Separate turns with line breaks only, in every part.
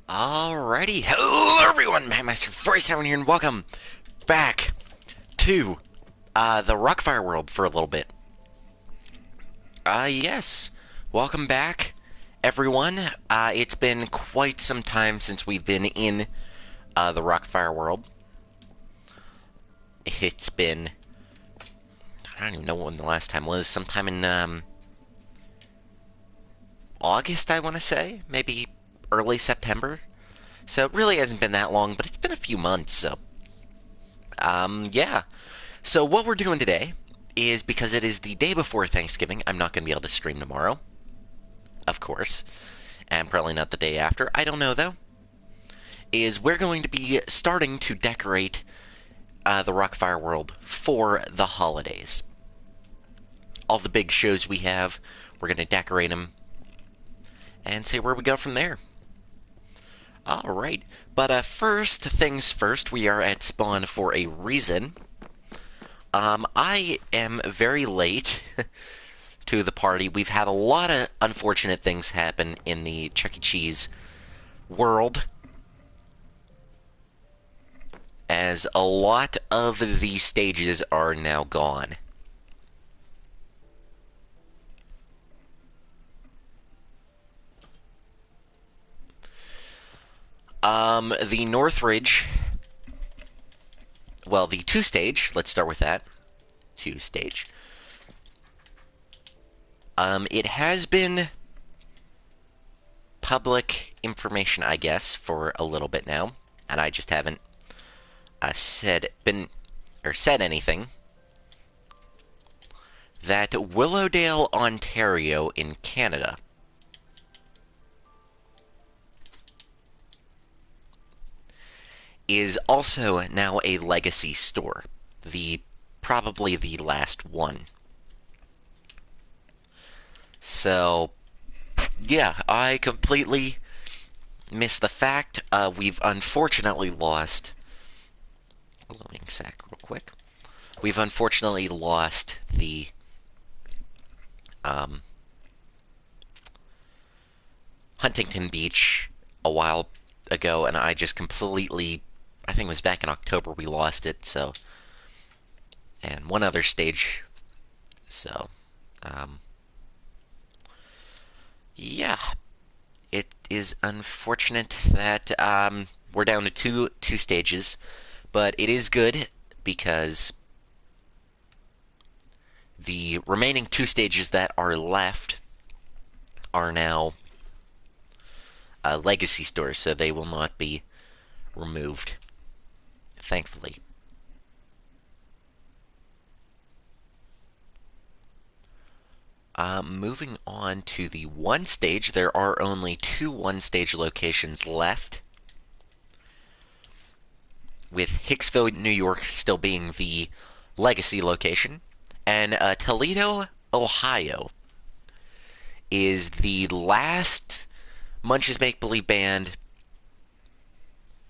Alrighty, hello everyone, Master Voice here, and welcome back to the Rockfire world for a little bit. Yes, welcome back, everyone. It's been quite some time since we've been in the Rockfire world. It's been, I don't even know when the last time was, sometime in August, I want to say, maybe early September. So it really hasn't been that long, but it's been a few months, so yeah. So what we're doing today is, because it is the day before Thanksgiving, I'm not going to be able to stream tomorrow, of course, and probably not the day after. I don't know, though. Is we're going to be starting to decorate the Rockfire world for the holidays. All the big shows we have, we're going to decorate them and see where we go from there. Alright, but first things first, we are at spawn for a reason. I am very late to the party. We've had a lot of unfortunate things happen in the Chuck E. Cheese world, as a lot of the stages are now gone. The Northridge, well, the two-stage, let's start with that. Two-stage. It has been public information, I guess, for a little bit now, and I just haven't said anything. That Willowdale, Ontario, in Canada, is also now a legacy store. Probably the last one. So, yeah, I completely missed the fact. We've unfortunately lost... Loading sack real quick. We've unfortunately lost the... Huntington Beach a while ago, and I just completely... I think it was back in October we lost it, so... And one other stage. So, yeah. It is unfortunate that we're down to two stages, but it is good because the remaining two stages that are left are now legacy stores, so they will not be removed, thankfully. Moving on to the one stage, there are only two one-stage locations left, with Hicksville, New York still being the legacy location, and Toledo, Ohio is the last Munch's Make Believe band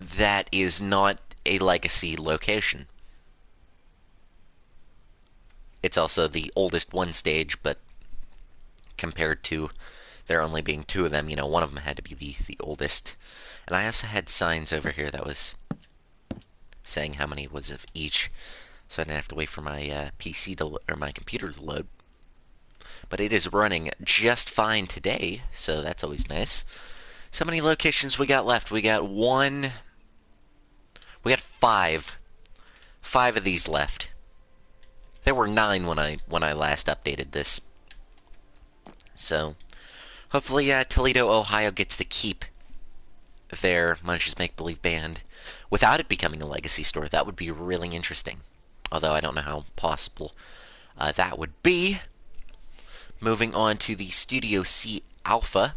that is not a legacy location. It's also the oldest one stage, but compared to there only being two of them, one of them had to be the oldest. And I also had signs over here that was saying how many was of each, so I didn't have to wait for my PC to, or my computer to load. But it is running just fine today, so that's always nice. So many locations we got left. We got five of these left. There were 9 when I last updated this. So, hopefully Toledo, Ohio gets to keep their Munch's Make Believe band without it becoming a legacy store. That would be really interesting. Although I don't know how possible that would be. Moving on to the Studio C Alpha.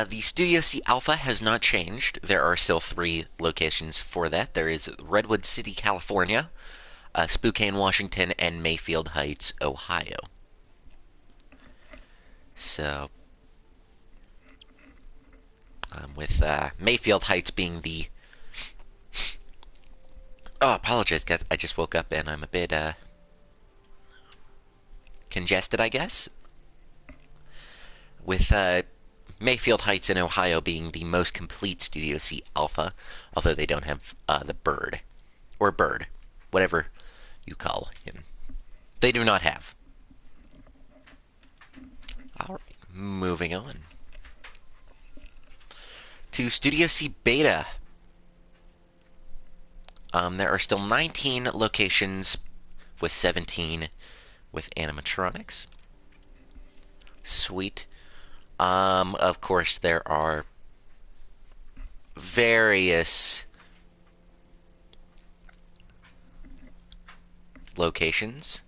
The Studio C Alpha has not changed. There are still 3 locations for that. There is Redwood City, California, Spokane, Washington, and Mayfield Heights, Ohio. So, with Mayfield Heights being the Oh, apologize, guys. I just woke up and I'm a bit congested, I guess. With Mayfield Heights in Ohio being the most complete Studio C alpha, although they don't have the bird. Or bird. Whatever you call him. They do not have. Alright, moving on. To Studio C Beta. There are still 19 locations with 17 with animatronics. Sweet. Of course, there are various locations,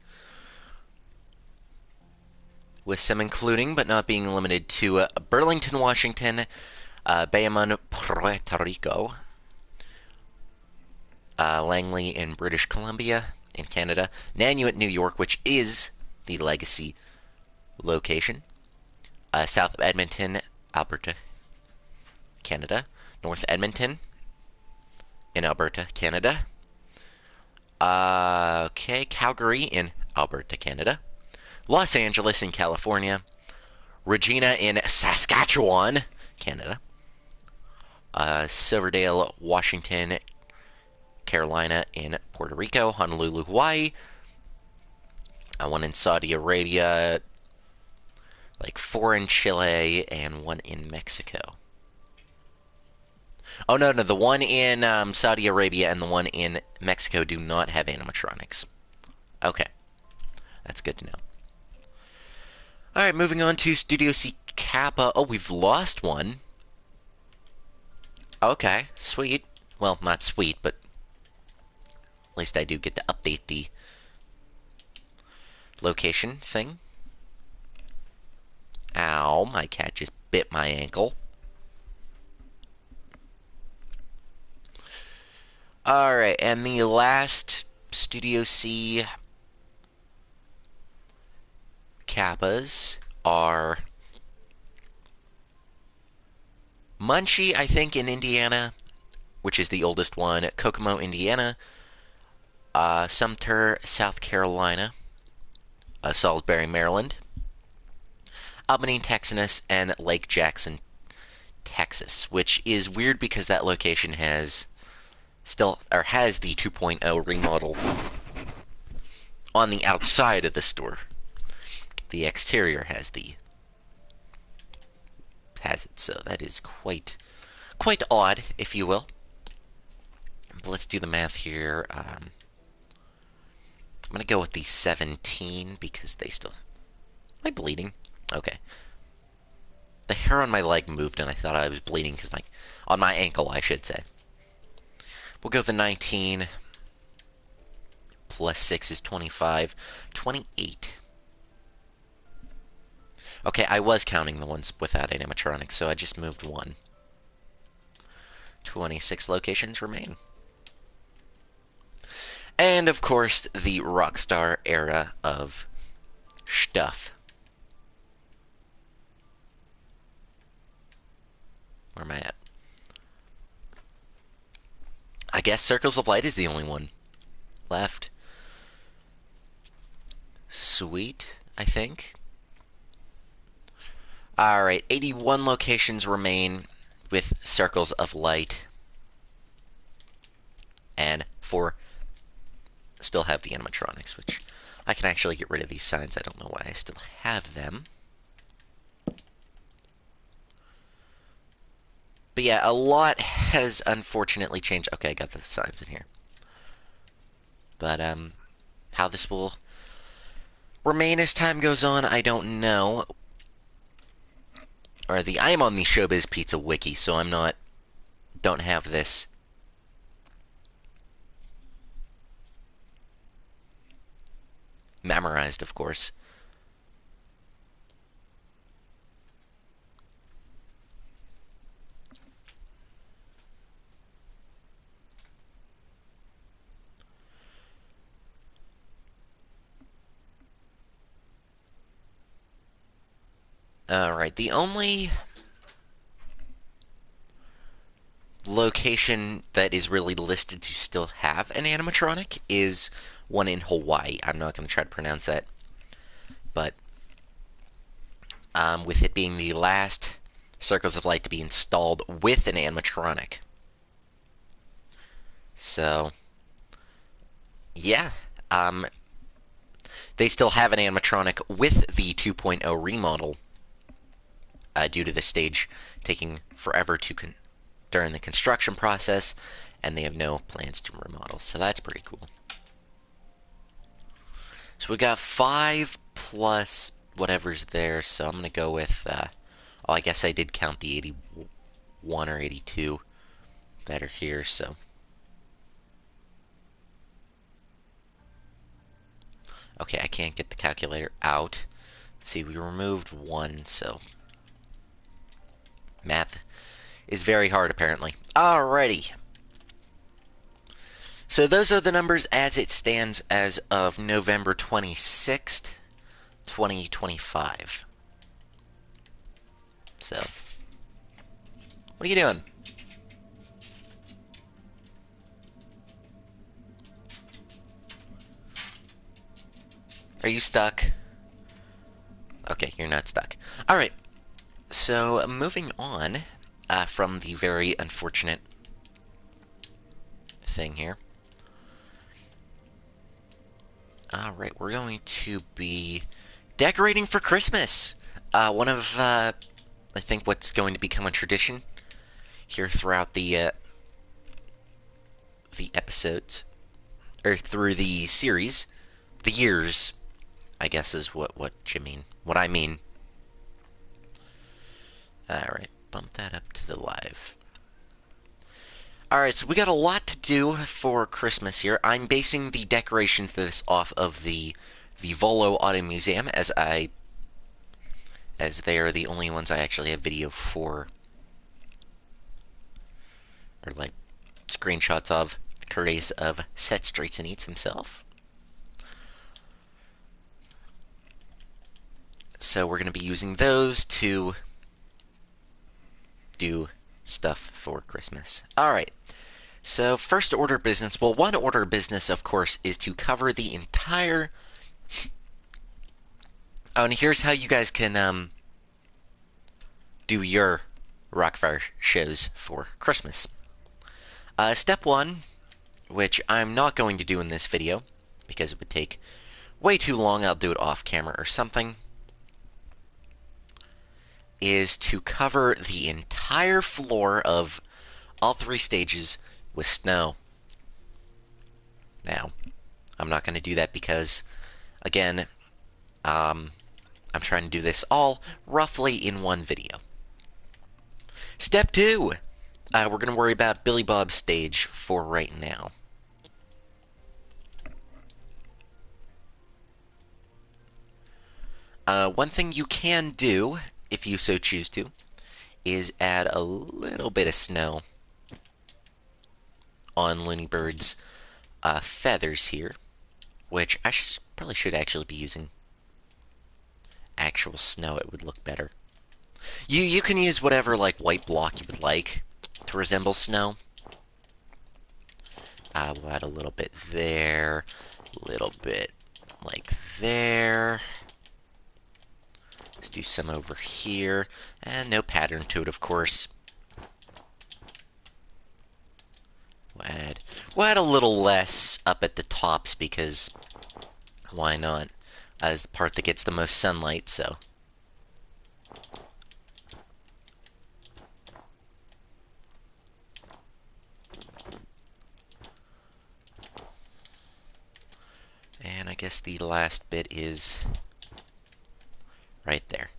with some including but not being limited to Burlington, Washington, Bayamon, Puerto Rico, Langley in British Columbia in Canada, Nanuet, New York, which is the legacy location, south of Edmonton, Alberta, Canada, North Edmonton in Alberta, Canada, okay, Calgary in Alberta, Canada, Los Angeles in California, Regina in Saskatchewan, Canada, Silverdale, Washington, Carolina in Puerto Rico, Honolulu, Hawaii, one in Saudi Arabia, like 4 in Chile, and 1 in Mexico. Oh, no, the one in Saudi Arabia and the one in Mexico do not have animatronics. Okay, that's good to know. Alright, moving on to Studio C Kappa. Oh, we've lost one. Okay, sweet. Well, not sweet, but at least I do get to update the location thing. Ow, my cat just bit my ankle. Alright, and the last Studio C Kappas are Munchie, I think, in Indiana, which is the oldest one, Kokomo, Indiana, Sumter, South Carolina, Salisbury, Maryland, Albany, Texas, and Lake Jackson, Texas, which is weird because that location has the 2.0 remodel on the outside of the store. The exterior has it, so that is quite odd, if you will. But let's do the math here. I'm gonna go with the 17 because they still. Am I bleeding? Okay. The hair on my leg moved and I thought I was bleeding because on my ankle, I should say. We'll go with the 19. Plus 6 is 25. 28. Okay, I was counting the ones without animatronics, so I just moved 1. 26 locations remain. And, of course, the Rockstar era of stuff. Where am I at? I guess Circles of Light is the only one left. Sweet, I think. Alright, 81 locations remain with Circles of Light. And 4 still have the animatronics, which I can actually get rid of these signs. I don't know why I still have them. But yeah, a lot has unfortunately changed. Okay, I got the signs in here. But, how this will remain as time goes on, I don't know. Or I'm on the Showbiz Pizza wiki, so don't have this memorized, of course. Alright, the only location that is really listed to still have an animatronic is one in Hawaii. I'm not going to try to pronounce that, but with it being the last Circles of Light to be installed with an animatronic. So, yeah, they still have an animatronic with the 2.0 remodel due to the stage taking forever during the construction process, and they have no plans to remodel. So that's pretty cool. So we got 5 plus whatever's there, so I'm going to go with, oh, I guess I did count the 81 or 82 that are here, so. Okay, I can't get the calculator out. Let's see, we removed 1, so. Math is very hard, apparently. Alrighty. So those are the numbers as it stands as of November 26th, 2025. So, what are you doing? Are you stuck? Okay, you're not stuck. Alright, so moving on from the very unfortunate thing here. Alright, we're going to be decorating for Christmas. One of, I think, what's going to become a tradition here throughout the episodes, or through the series, the years, I guess is what you mean. What I mean. Alright, bump that up to the live. Alright, so we got a lot to do for Christmas here. I'm basing the decorations of this off of the Volo Auto Museum, as they are the only ones I actually have video for, or like screenshots of, courteous of Set Streets and Eats himself. So we're going to be using those to do stuff for Christmas. Alright, so first order of business, well, one order of business, of course, is to cover the entire... Oh, and here's how you guys can do your Rockfire shows for Christmas. Step 1, which I'm not going to do in this video, because it would take way too long, I'll do it off camera or something, is to cover the entire floor of all 3 stages with snow. Now, I'm not going to do that because, again, I'm trying to do this all roughly in one video. Step 2, we're going to worry about Billy Bob's stage for right now. One thing you can do, if you so choose to, is add a little bit of snow on Looney Bird's feathers here, which I probably should actually be using actual snow. It would look better. You can use whatever like white block you would like to resemble snow. We'll add a little bit there, a little bit like there. Let's do some over here, and no pattern to it, of course. We'll add a little less up at the tops because why not? As the part that gets the most sunlight, so. And I guess the last bit is right there.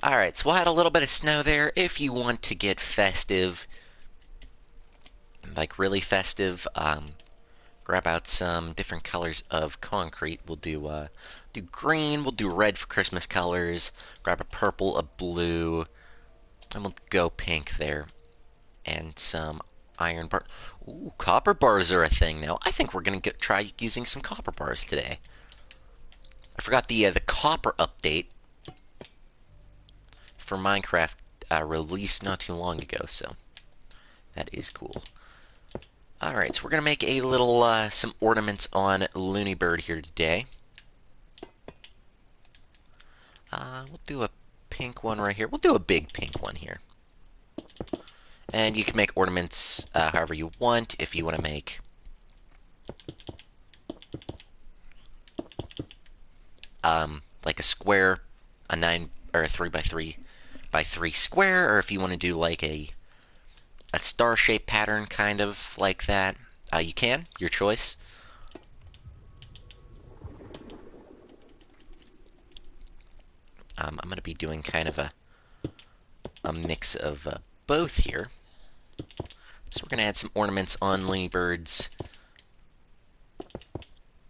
Alright, so we'll add a little bit of snow there. If you want to get festive, like really festive, grab out some different colors of concrete. We'll do green, we'll do red for Christmas colors, grab a purple, a blue, and we'll go pink there. And some iron bar. Ooh, copper bars are a thing now. I think we're gonna try using some copper bars today. I forgot the copper update for Minecraft released not too long ago, so That is cool. Alright, so we're gonna make a little, some ornaments on Looney Bird here today. We'll do a pink one right here. We'll do a big pink one here. And you can make ornaments however you want. If you want to make like a square, a 9 or a 3 by 3 by 3 square, or if you want to do like a star-shaped pattern kind of like that, you can. Your choice. I'm going to be doing kind of a mix of both here. So we're going to add some ornaments on Looney Bird's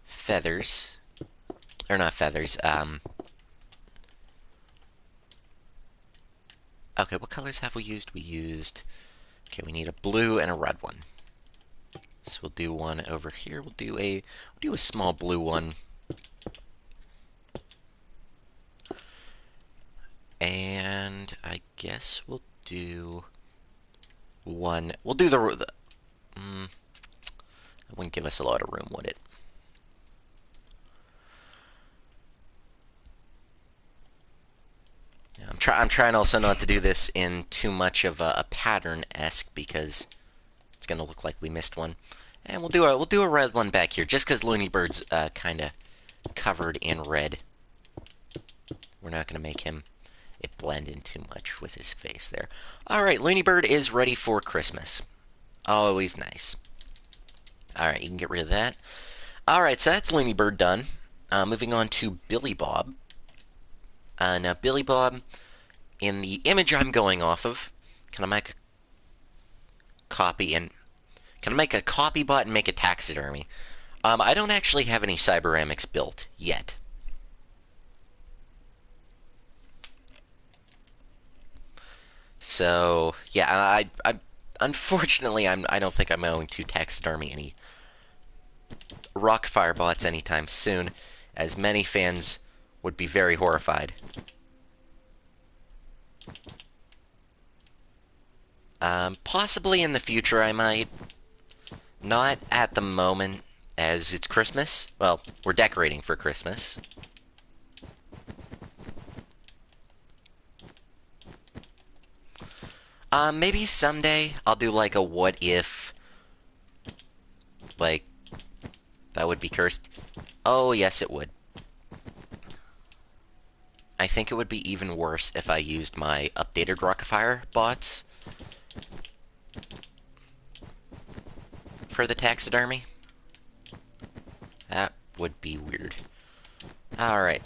feathers. Or not feathers, okay, what colors have we used? Okay, we need a blue and a red one. So we'll do one over here. We'll do a small blue one. And I guess we'll do one. We'll do that wouldn't give us a lot of room, would it? I'm trying also not to do this in too much of a pattern-esque because it's gonna look like we missed one. And we'll do a red one back here, just because Looney Bird's kind of covered in red. We're not gonna make him blend in too much with his face there. All right, Looney Bird is ready for Christmas. Always nice. All right, you can get rid of that. All right, so that's Looney Bird done. Moving on to Billy Bob. Now, Billy Bob, in the image I'm going off of, can I make a copy and can I make a copy bot and make a taxidermy? I don't actually have any Cyberamics built yet. So yeah, I unfortunately I don't think I'm going to taxidermy any Rockfire bots anytime soon, as many fans would be very horrified. Possibly in the future I might. Not at the moment, as it's Christmas. Well, we're decorating for Christmas. Maybe someday I'll do like a what if. Like, that would be cursed. Oh, yes, it would. I think it would be even worse if I used my updated Rockfire bots for the taxidermy. That would be weird. Alright.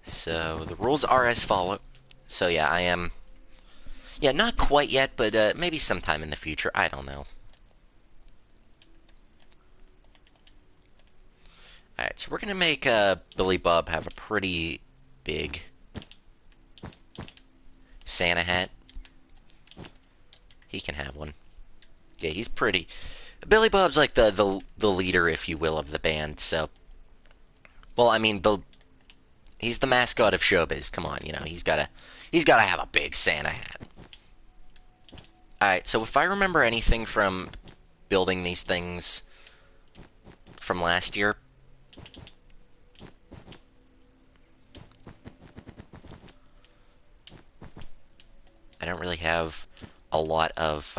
So, the rules are as follow. So yeah, I am... Yeah, not quite yet, but maybe sometime in the future. I don't know. Alright, so we're gonna make Billy Bob have a pretty big Santa hat. He can have one. Yeah, he's pretty. Billy Bob's like the leader, if you will, of the band, so... Well, I mean, he's the mascot of showbiz. Come on, you know, he's gotta have a big Santa hat. Alright, so if I remember anything from building these things from last year... I don't really have a lot of,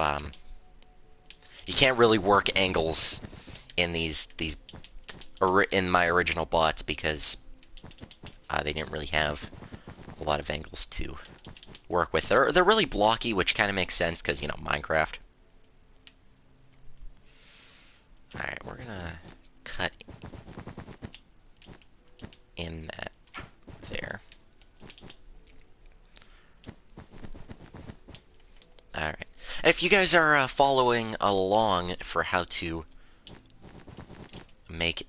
you can't really work angles in in my original bots because they didn't really have a lot of angles to work with. They're really blocky, which kind of makes sense because, you know, Minecraft. Alright, we're gonna cut in that there. Alright. If you guys are following along for how to make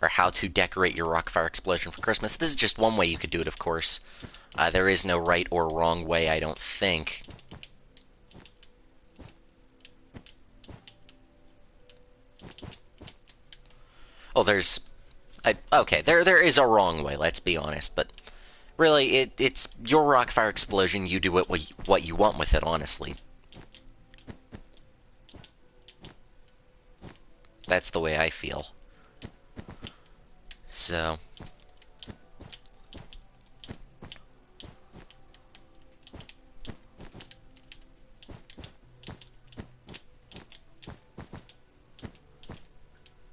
or how to decorate your Rockfire Explosion for Christmas, this is just one way you could do it, of course. There is no right or wrong way, I don't think. Oh, okay, there is a wrong way, let's be honest, but Really, it's your Rockfire explosion. You do what you want with it, honestly. That's the way I feel. So...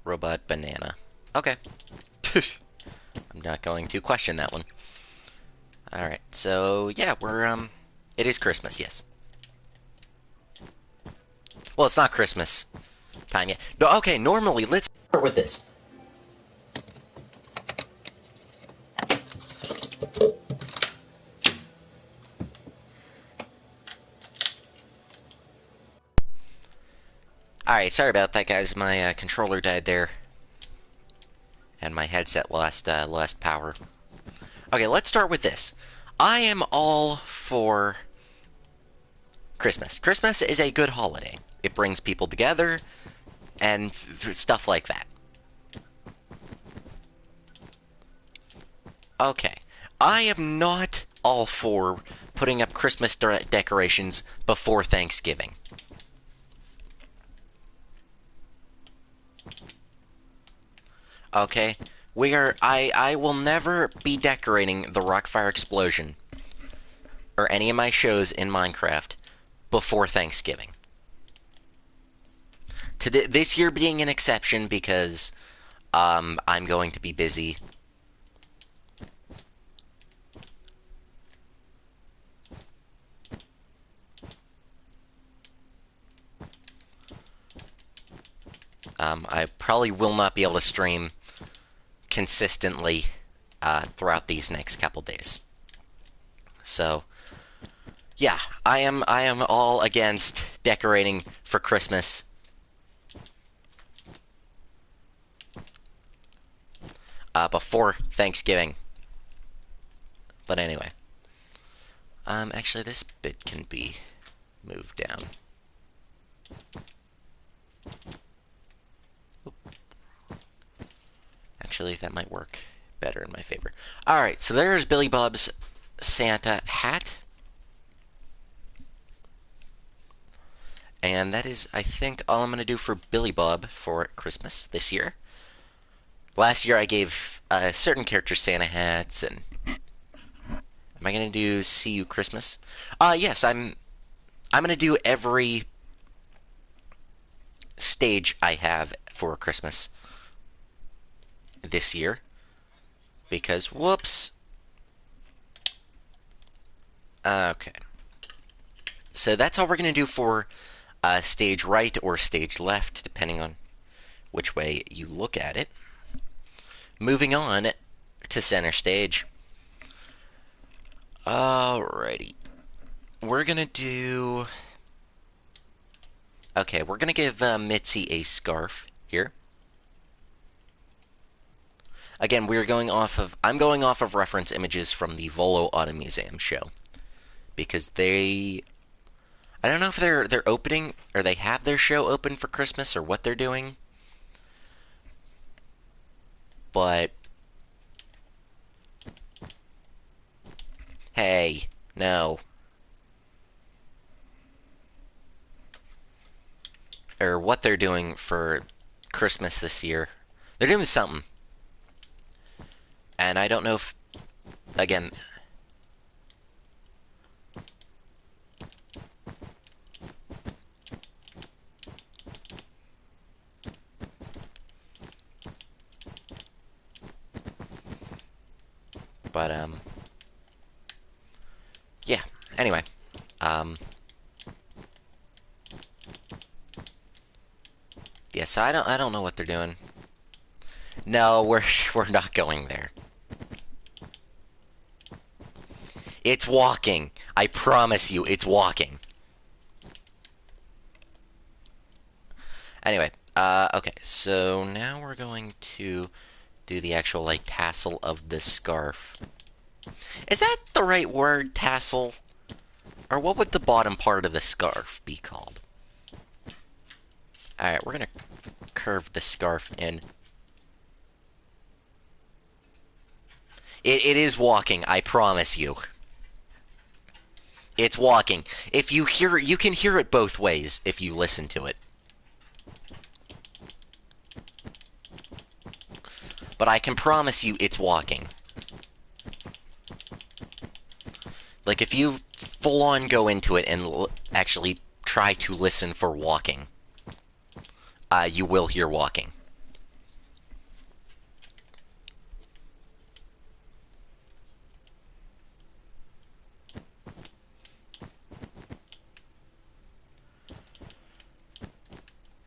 Robot banana. Okay. I'm not going to question that one. Alright, so yeah, it is Christmas, yes. Well, it's not Christmas time yet. No, okay, normally, let's start with this. Alright, sorry about that, guys. My controller died there. And my headset lost power. Okay, let's start with this. I am all for Christmas. Christmas is a good holiday. It brings people together, and stuff like that. Okay. I am not all for putting up Christmas decorations before Thanksgiving. Okay? I will never be decorating the Rockfire Explosion or any of my shows in Minecraft before Thanksgiving. This year being an exception because I'm going to be busy. I probably will not be able to stream consistently throughout these next couple days. So, yeah, I am all against decorating for Christmas. Before Thanksgiving. But anyway. Actually, this bit can be moved down. Oop. Actually, that might work better in my favor. Alright, so there's Billy Bob's Santa hat. And that is, I think, all I'm going to do for Billy Bob for Christmas this year. Last year I gave certain characters Santa hats, and... Am I going to do See You Christmas? Yes, I'm going to do every stage I have for Christmas this year. Because, whoops. Okay. So that's all we're going to do for stage right or stage left, depending on which way you look at it. Moving on to center stage. Alrighty. We're going to do... Okay, we're going to give Mitzi a scarf here. Again, we're going off of... I'm going off of reference images from the Volo Auto Museum show. Because they... I don't know if they're opening, or they have their show open for Christmas, or what they're doing. But... Hey, no. Or what they're doing for Christmas this year. They're doing something. And I don't know if... Again... But, yeah, anyway. Yeah, so I don't know what they're doing. No, we're not going there. It's walking. I promise you, it's walking. Anyway, okay, so now we're going to do the actual, like, tassel of the scarf. Is that the right word, tassel? Or what would the bottom part of the scarf be called? Alright, we're gonna curve the scarf in. It is walking, I promise you. It's walking. If you hear it, you can hear it both ways if you listen to it. But I can promise you it's walking. Like, if you full-on go into it and actually try to listen for walking, you will hear walking.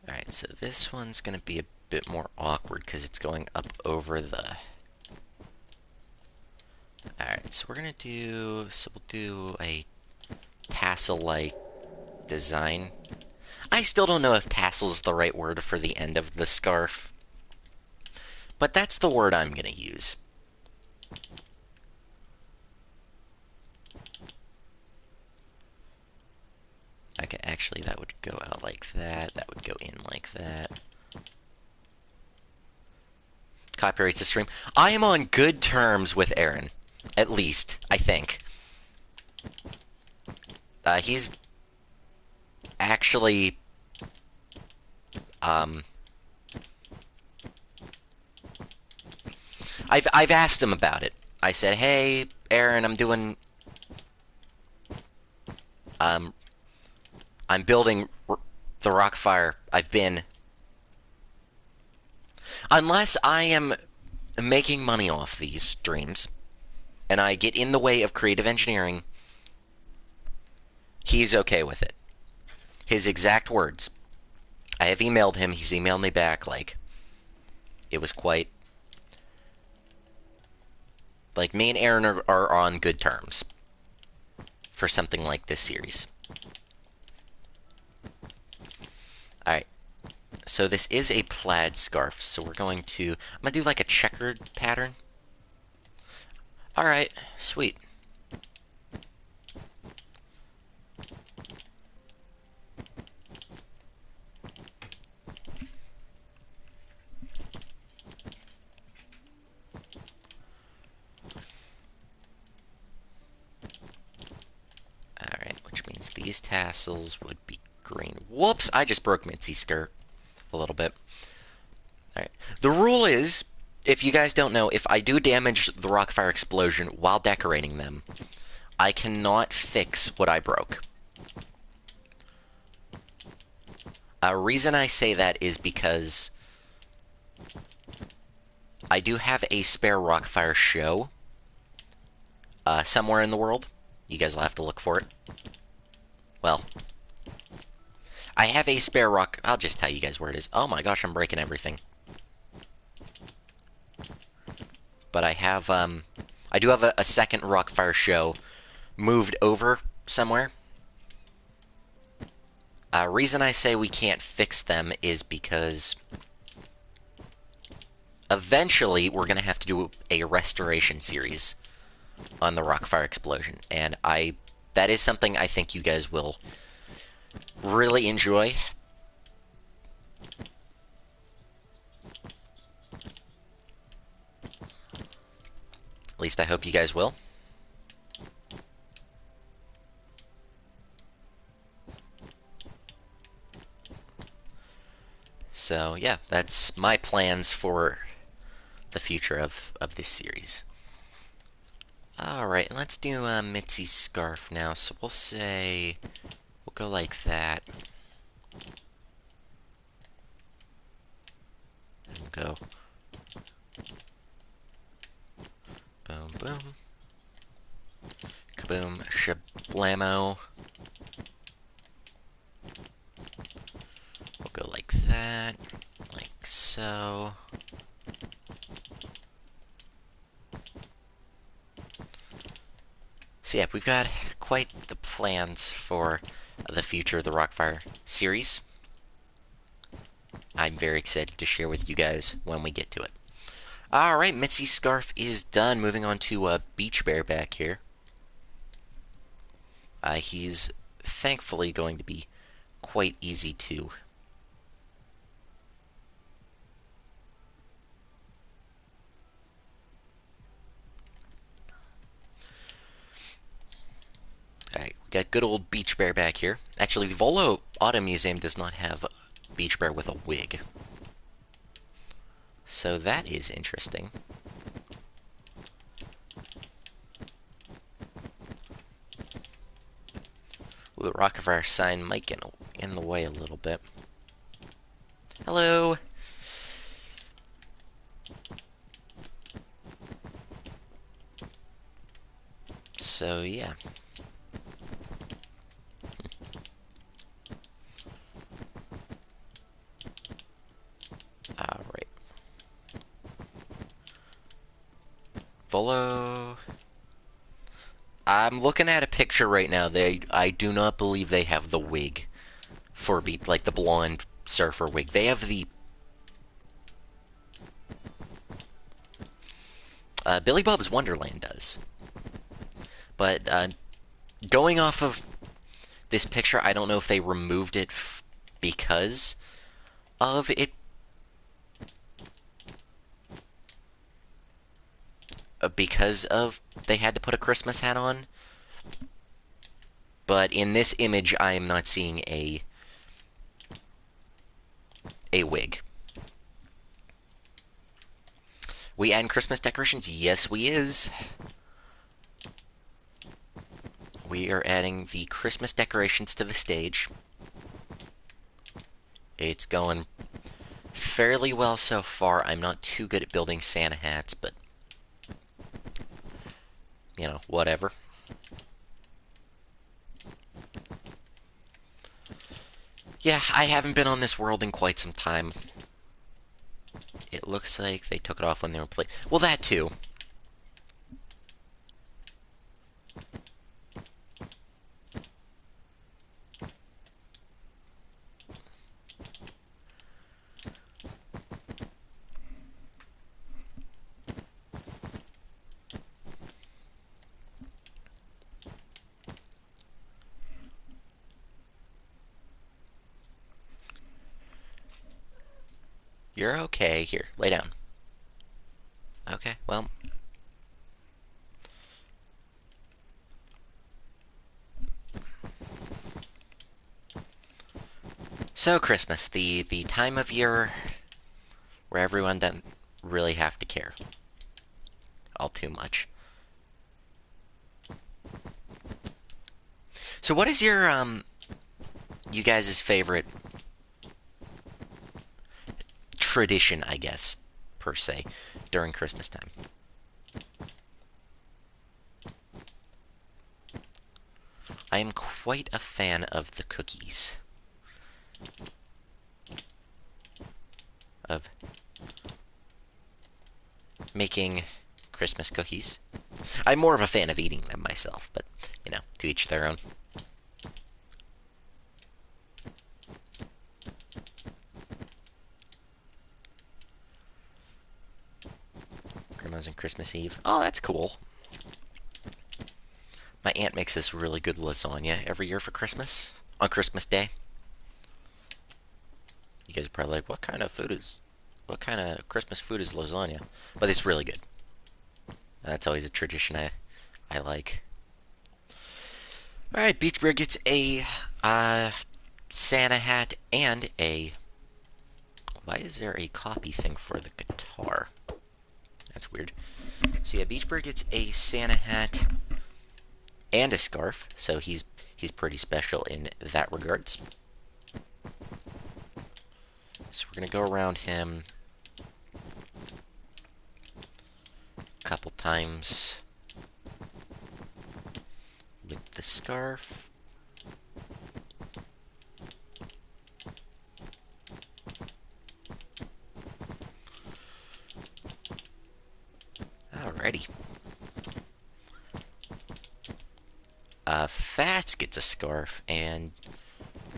Alright, so this one's going to be a bit more awkward because it's going up over the... Alright, so we'll do a tassel-like design. I still don't know if tassel is the right word for the end of the scarf, but that's the word I'm going to use. Okay, actually that would go out like that. That would go in like that. Copyrights the stream. I am on good terms with Aaron. At least, I think. He's actually... I've asked him about it. I said, hey, Aaron, I'm building the Rockfire. Unless I am making money off these streams, and I get in the way of creative engineering, he's okay with it. His exact words. I have emailed him. He's emailed me back, like, it was quite... Like, me and Aaron are on good terms for something like this series. Alright. So this is a plaid scarf, so we're going to... I'm going to do, like, a checkered pattern. Alright, sweet. Alright, which means these tassels would be green. Whoops, I just broke Mitzi's skirt a little bit. Alright, the rule is, if you guys don't know, if I do damage the Rockfire explosion while decorating them, I cannot fix what I broke. A reason I say that is because I do have a spare Rockfire show somewhere in the world. You guys will have to look for it. Well, I have a spare rock... I'll just tell you guys where it is. Oh my gosh, I'm breaking everything. But I have, I do have a second Rockfire show moved over somewhere. Reason I say we can't fix them is because eventually we're going to have to do a restoration series on the Rockfire explosion. And that is something I think you guys will really enjoy. At least I hope you guys will. So, yeah, that's my plans for the future of this series. Alright, and let's do Mitzi's scarf now. So we'll say... We'll go like that. And we'll go... Boom, boom. Kaboom, shablamo. We'll go like that. Like so. So yeah, we've got quite the plans for the future of the Rockfire series. I'm very excited to share with you guys when we get to it. Alright, Mitzi's scarf is done. Moving on to Beach Bear back here. He's thankfully going to be quite easy to Got good old Beach Bear back here. Actually, the Volo Auto Museum does not have Beach Bear with a wig. So that is interesting. Ooh, the Rockefeller sign might get in the way a little bit. Hello! So, yeah. Alright. Volo... I'm looking at a picture right now. I do not believe they have the wig for like the blonde surfer wig. They have the Billy Bob's Wonderland does. But going off of this picture, I don't know if they removed it because of it. Because of they had to put a Christmas hat on. But in this image, I am not seeing a wig. We add Christmas decorations? Yes, we is. We are adding the Christmas decorations to the stage. It's going fairly well so far. I'm not too good at building Santa hats, but you know, whatever. Yeah, I haven't been on this world in quite some time. It looks like they took it off when they were playing. Well, that too. You're okay. Here, lay down. Okay, well. So, Christmas, the time of year where everyone doesn't really have to care all too much. So what is your, you guys' favorite tradition, I guess, per se, during Christmas time? I am quite a fan of the cookies. Of making Christmas cookies. I'm more of a fan of eating them myself, but, you know, to each their own. Grandma's on Christmas Eve. Oh, that's cool. My aunt makes this really good lasagna every year for Christmas. On Christmas Day. You guys are probably like, what kind of Christmas food is lasagna? But it's really good. That's always a tradition I like. Alright, Beach Bear gets a Santa hat and a... Why is there a copy thing for the guitar? That's weird. So yeah, Beach Bear gets a Santa hat and a scarf, so he's pretty special in that regards. So we're gonna go around him a couple times with the scarf. Alrighty. Fats gets a scarf and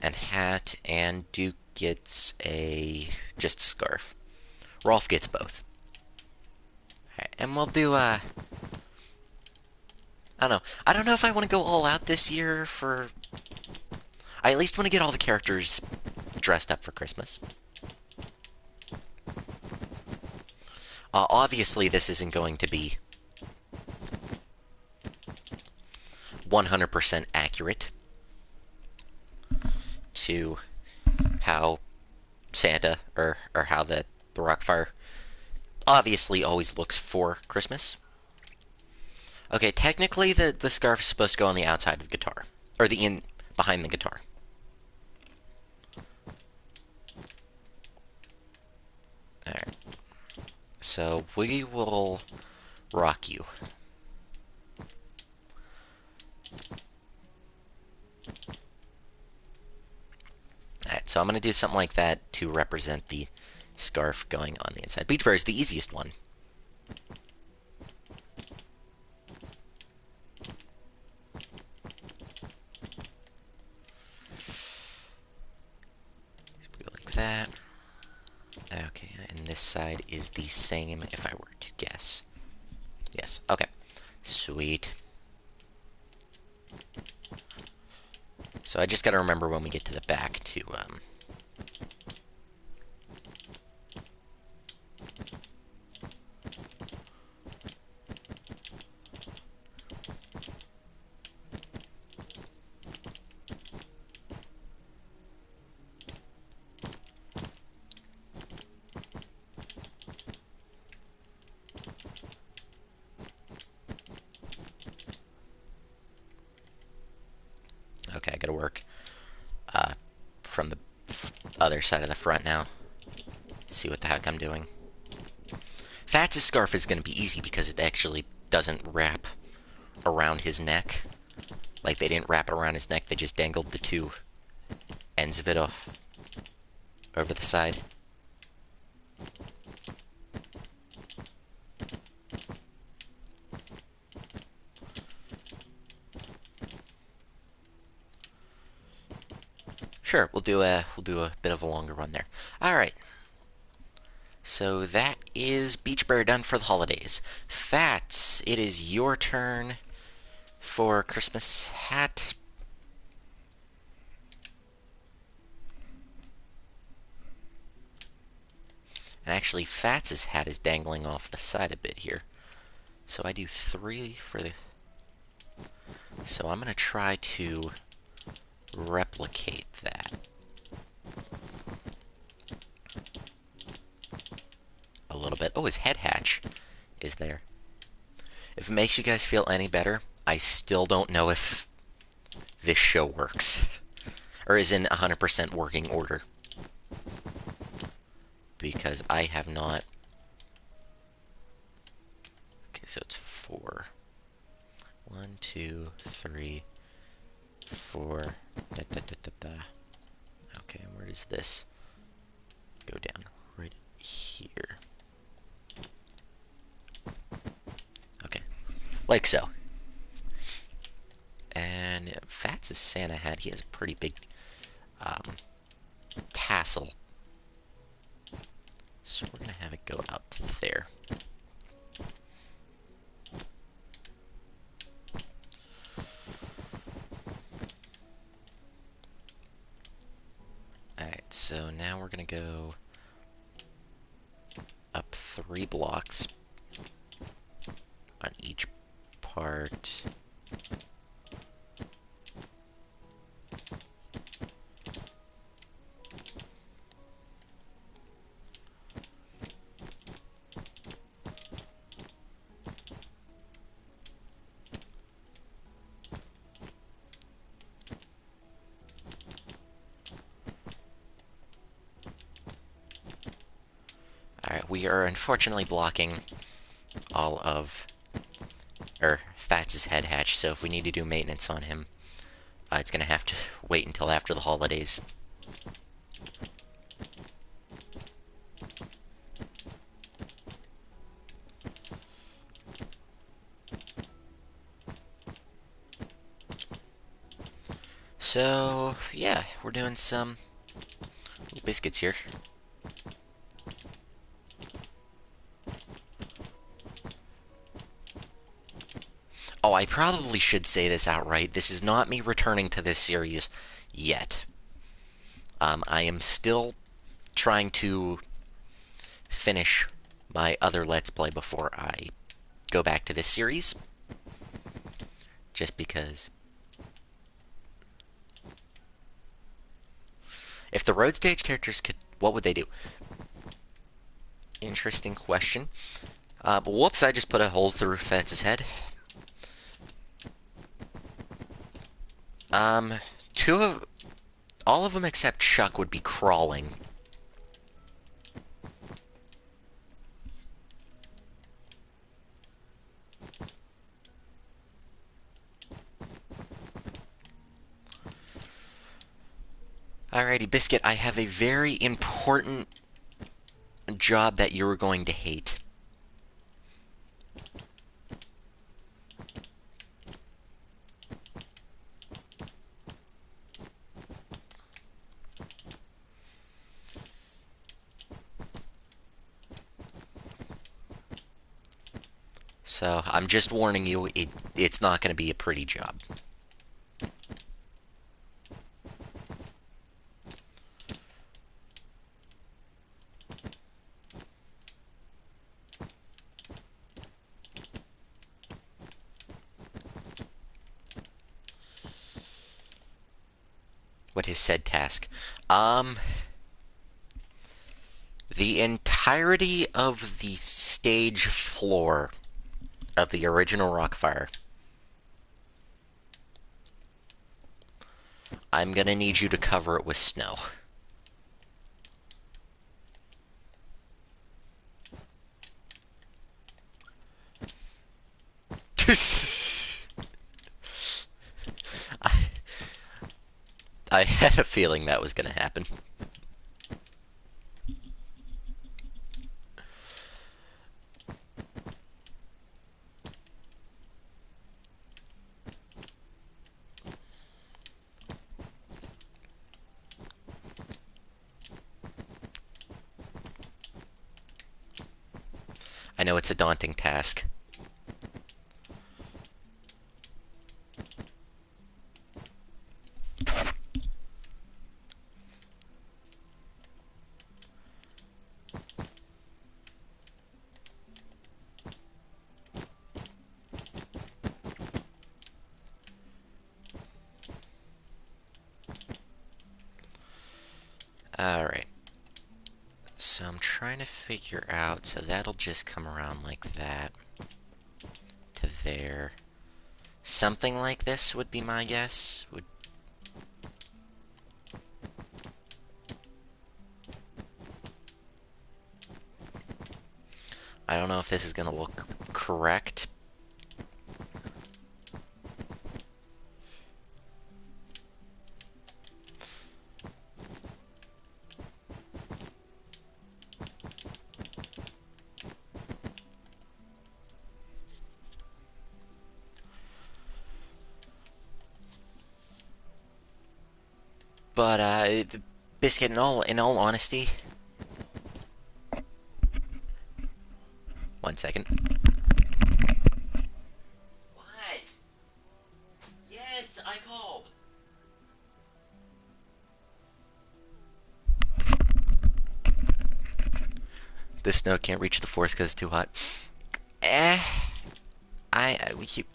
hat, and Duke gets just a scarf. Rolf gets both. Alright, and we'll do I don't know. I don't know if I want to go all out this year for... I at least want to get all the characters dressed up for Christmas. Obviously, this isn't going to be 100% accurate to how Santa or how the Rockfire obviously always looks for Christmas. Okay, technically the scarf is supposed to go on the outside of the guitar, or the in behind the guitar. All right. So we will rock you. Alright, so I'm going to do something like that to represent the scarf going on the inside. Beach Bear is the easiest one. Like that. Okay, and this side is the same if I were to guess. Yes, okay. Sweet. So I just gotta remember when we get to the back to, okay, I gotta work, from the other side of the front now. See what the heck I'm doing. Fats' scarf is gonna be easy because it actually doesn't wrap around his neck. Like, they didn't wrap it around his neck, they just dangled the two ends of it off over the side. Sure, we'll do a bit of a longer one there. All right. So that is Beach Bear done for the holidays. Fats, it is your turn for Christmas hat. And actually, Fats' hat is dangling off the side a bit here. So I do 3 for the... So I'm going to try to replicate that. A little bit. Oh, his head hatch is there. If it makes you guys feel any better, I still don't know if this show works. Or is in 100% working order. Because I have not... Okay, so it's 4. 1, 2, 3, 4. Da, da, da, da, da. Okay, where does this go down? Right here. Okay, like so. And Fats' Santa hat, he has a pretty big tassel. So we're gonna have it go out to there. Alright, so now we're gonna go up 3 blocks on each part. Alright, we are unfortunately blocking all of Fats' head hatch, so if we need to do maintenance on him, it's gonna have to wait until after the holidays. So, yeah, we're doing some biscuits here. Oh, I probably should say this outright. This is not me returning to this series yet. I am still trying to finish my other Let's Play before I go back to this series. Just because If the road stage characters could, what would they do? Interesting question. But whoops, I just put a hole through Fetz's head. Um, all of them except Chuck would be crawling. Alrighty, Biscuit, I have a very important job that you are going to hate. So, I'm just warning you, it's not going to be a pretty job. What is said task? The entirety of the stage floor of the original Rockfire. I'm gonna need you to cover it with snow. I, I had a feeling that was gonna happen. I know it's a daunting task. Alright. So I'm trying to figure out, so that'll just come around like that. To there. Something like this would be my guess. I don't know if this is gonna look correct. But Biscuit, in all honesty, one second. What? Yes, I called. The snow can't reach the forest because it's too hot. Eh, we keep.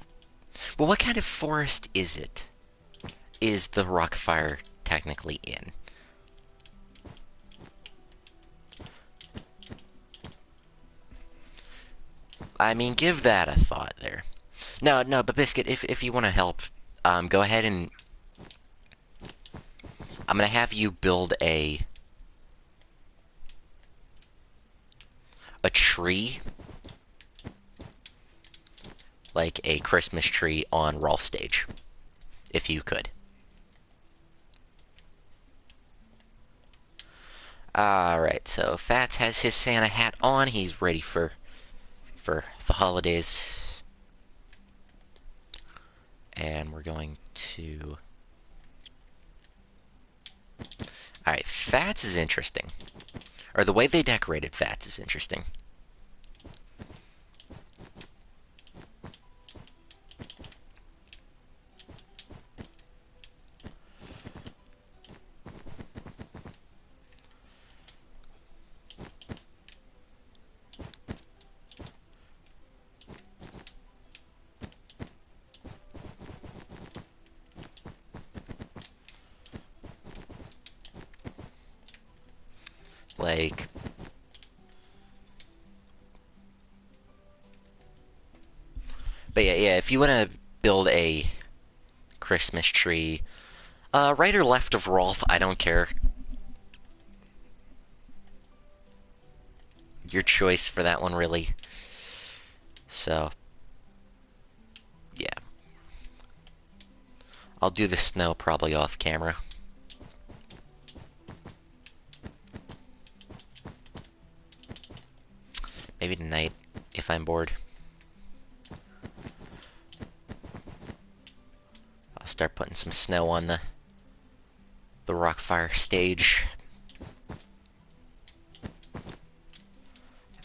Well, what kind of forest is it? Is the Rockfire technically in? I mean, give that a thought there. No, but Biscuit, if you want to help, go ahead and I'm gonna have you build a tree, like a Christmas tree on Rolf stage, if you could. Alright, so Fats has his Santa hat on. He's ready for the holidays. And we're going to... Alright, Fats is interesting. Or the way they decorated Fats is interesting. Like, but yeah, if you want to build a Christmas tree, right or left of Rolf, I don't care. Your choice for that one, really. So, yeah. I'll do the snow probably off camera. Maybe tonight, if I'm bored. I'll start putting some snow on the Rockfire stage.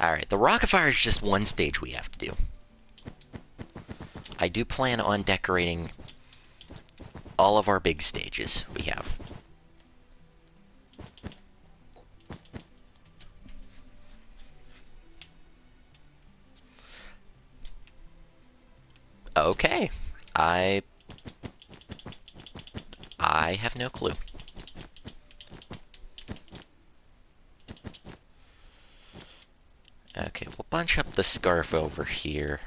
Alright, the Rockfire is just one stage we have to do. I do plan on decorating all of our big stages we have. Okay. I have no clue. Okay, we'll bunch up the scarf over here.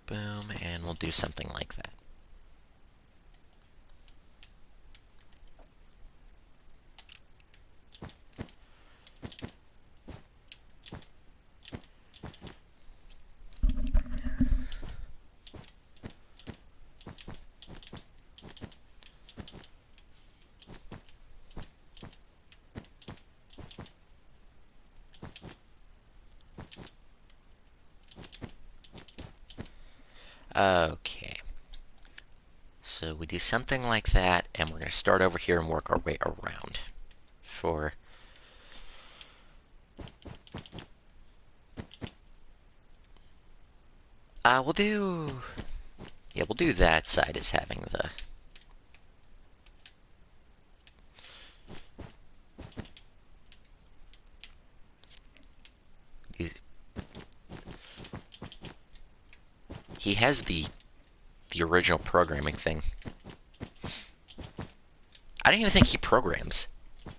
Boom, and we'll do something like that. Okay. So we do something like that, and we're going to start over here and work our way around. For... we'll do... Yeah, we'll do that side as having the... He has the original programming thing. I don't even think he programs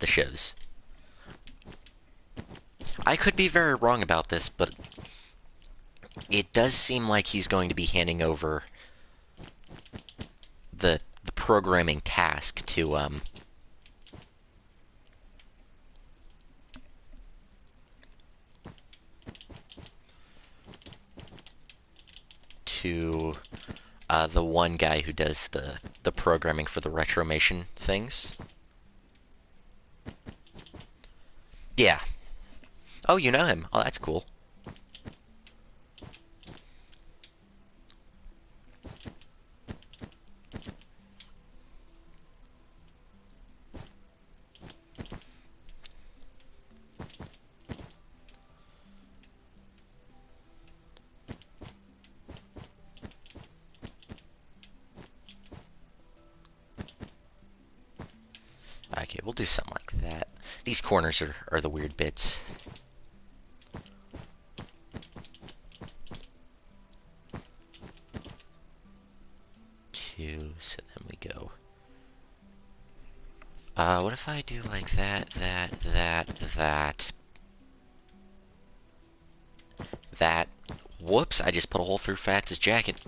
the shows. I could be very wrong about this, but it does seem like he's going to be handing over the programming task to the one guy who does the programming for the Retromation things. Yeah. Oh, you know him. Oh, that's cool. Okay, we'll do something like that. These corners are the weird bits. Two, so then we go. What if I do like that, that? Whoops, I just put a hole through Fats's jacket.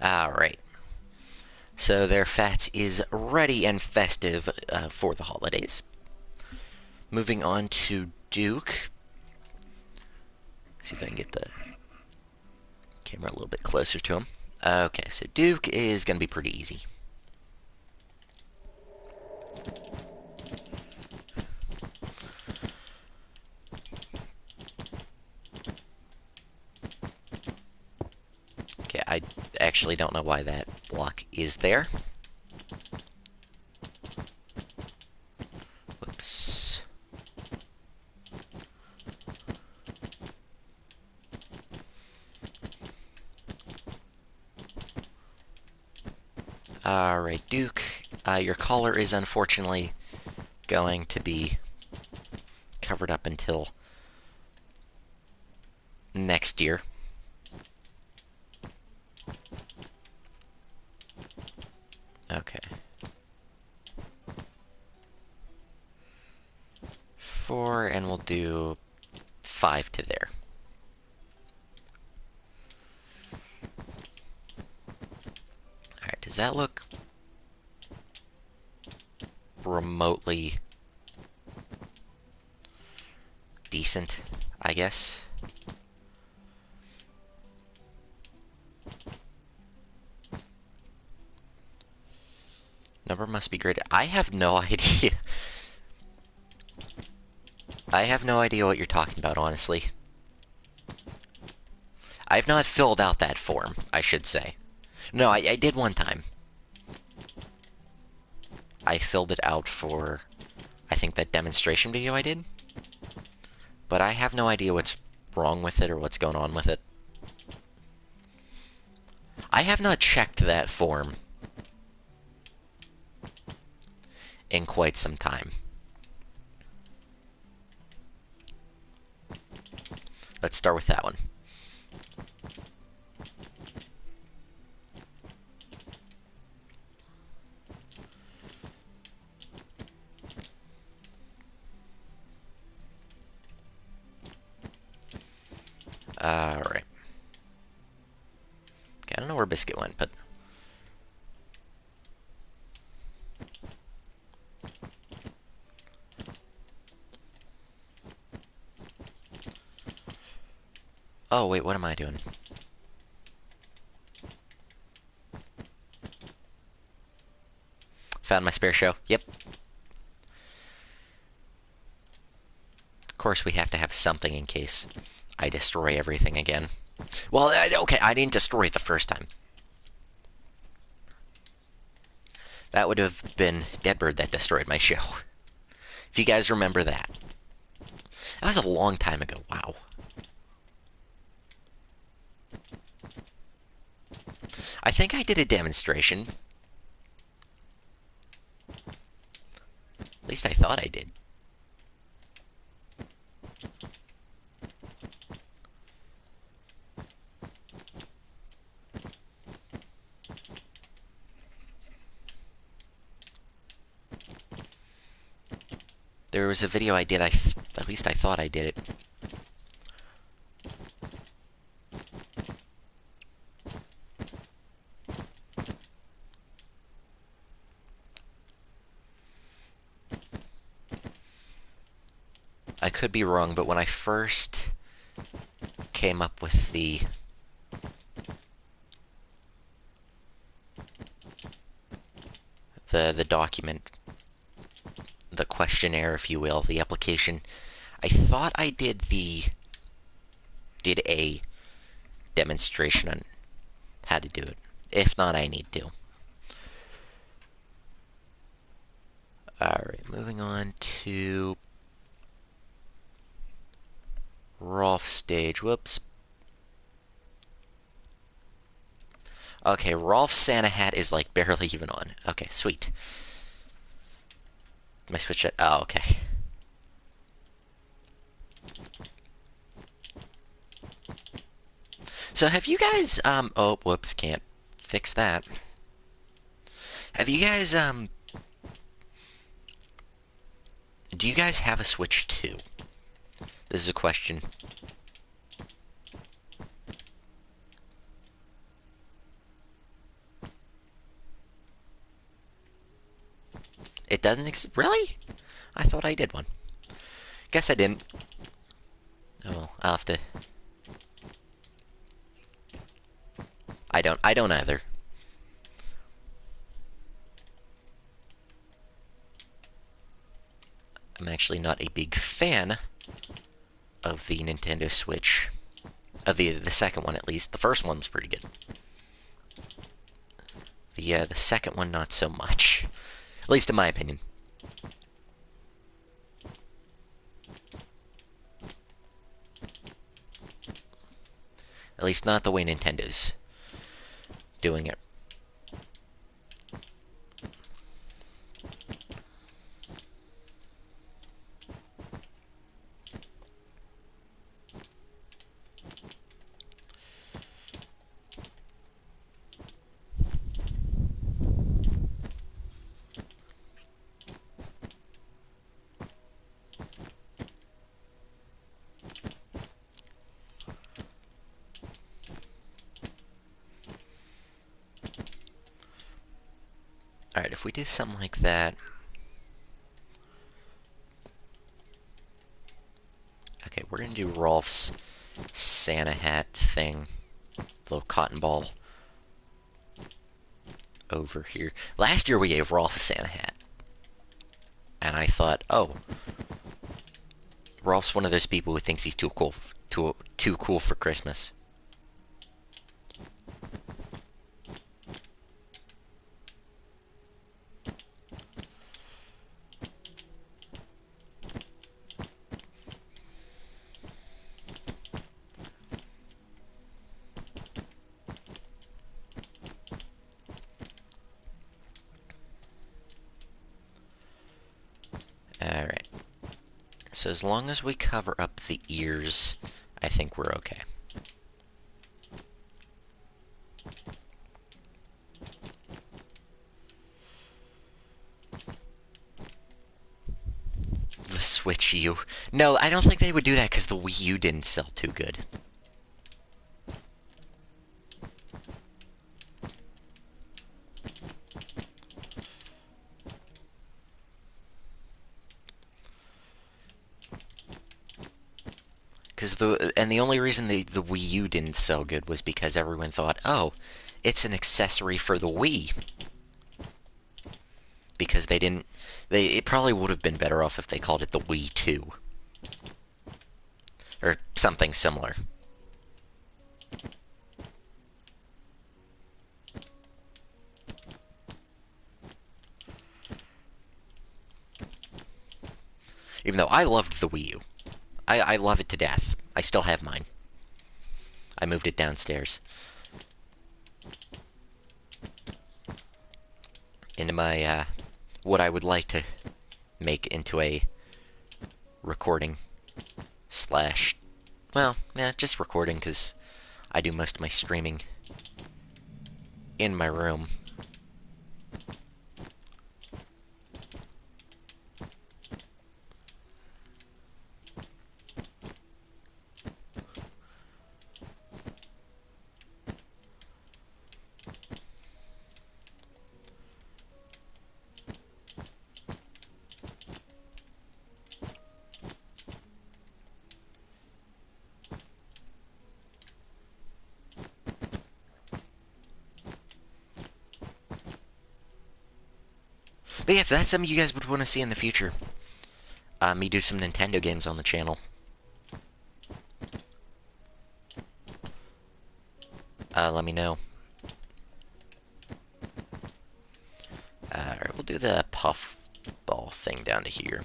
Alright. So their Fats is ready and festive for the holidays. Moving on to Duke. See if I can get the camera a little bit closer to him. Okay, so Duke is going to be pretty easy. actually don't know why that block is there. Whoops. Alright, Duke. Your collar is unfortunately going to be covered up until next year. Okay. 4, and we'll do 5 to there. Alright, does that look remotely decent, I guess? Number must be greater. I have no idea. I have no idea what you're talking about, honestly. I've not filled out that form, I should say. No, I did one time. I filled it out for, I think, that demonstration video I did. But I have no idea what's wrong with it or what's going on with it. I have not checked that form in quite some time. Let's start with that one. Alright. Okay, I don't know where Biscuit went, but... Oh, wait, what am I doing? Found my spare show. Yep. Of course, we have to have something in case I destroy everything again. Well, okay, I didn't destroy it the first time. That would have been Deadbird that destroyed my show. If you guys remember that. That was a long time ago. Wow. I think I did a demonstration. At least I thought I did. There was a video I did, at least I thought I did it. I could be wrong, but when I first came up with the document, the questionnaire, if you will, the application, I thought I did a demonstration on how to do it. If not, I need to. Alright, moving on to Rolf stage. Whoops. Okay, Rolf's Santa hat is like barely even on. Okay, sweet. Am I switch it? Oh, okay. So have you guys, oh, whoops, can't fix that. Have you guys, do you guys have a Switch 2? This is a question. It doesn't exist? Really? I thought I did one. Guess I didn't. Oh, well, I'll have to... I don't either. I'm actually not a big fan of the Nintendo Switch. Of the second one, at least. The first one was pretty good. The second one, not so much. At least in my opinion. At least not the way Nintendo's doing it. Alright, if we do something like that... Okay, we're gonna do Rolf's Santa hat thing. Little cotton ball over here. Last year we gave Rolf a Santa hat. And I thought, oh, Rolf's one of those people who thinks he's too cool for Christmas. Alright. So as long as we cover up the ears, I think we're okay. The Switch U. No, I don't think they would do that because the Wii U didn't sell too good. And the only reason the Wii U didn't sell good was because everyone thought, oh, it's an accessory for the Wii. Because it probably would have been better off if they called it the Wii 2. Or something similar. Even though I loved the Wii U. I love it to death. I still have mine. I moved it downstairs. Into my, what I would like to make into a recording slash... Well, yeah, just recording, because I do most of my streaming in my room. But yeah, if that's something you guys would want to see in the future, me do some Nintendo games on the channel. Let me know. Alright, we'll do the puff ball thing down to here.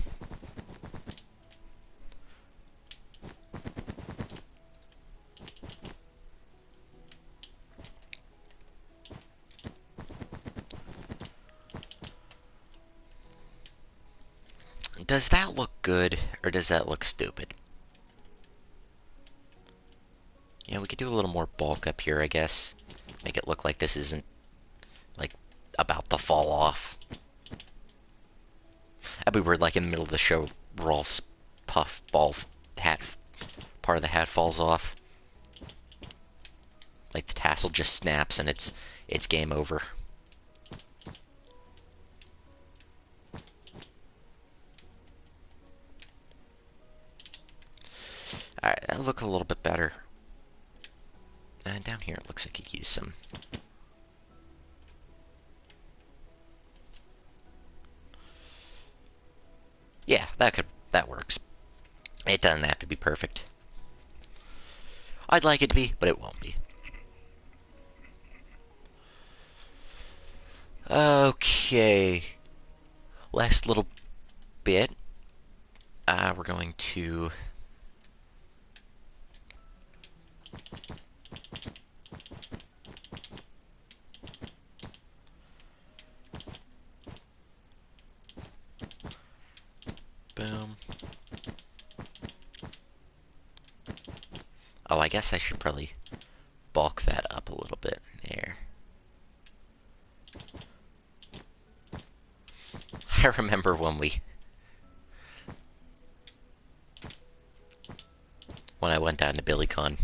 Does that look good, or does that look stupid? Yeah, we could do a little more bulk up here, I guess. Make it look like this isn't, like, about to fall off. That'd be weird, like, in the middle of the show, Rolf's puff ball hat, part of the hat falls off. Like, the tassel just snaps and it's game over. Alright, that'll look a little bit better. And down here, it looks like you could use some... Yeah, that works. It doesn't have to be perfect. I'd like it to be, but it won't be. Okay, last little bit. We're going to... Boom. Oh, I guess I should probably bulk that up a little bit. There. I remember when I went down to BillyCon.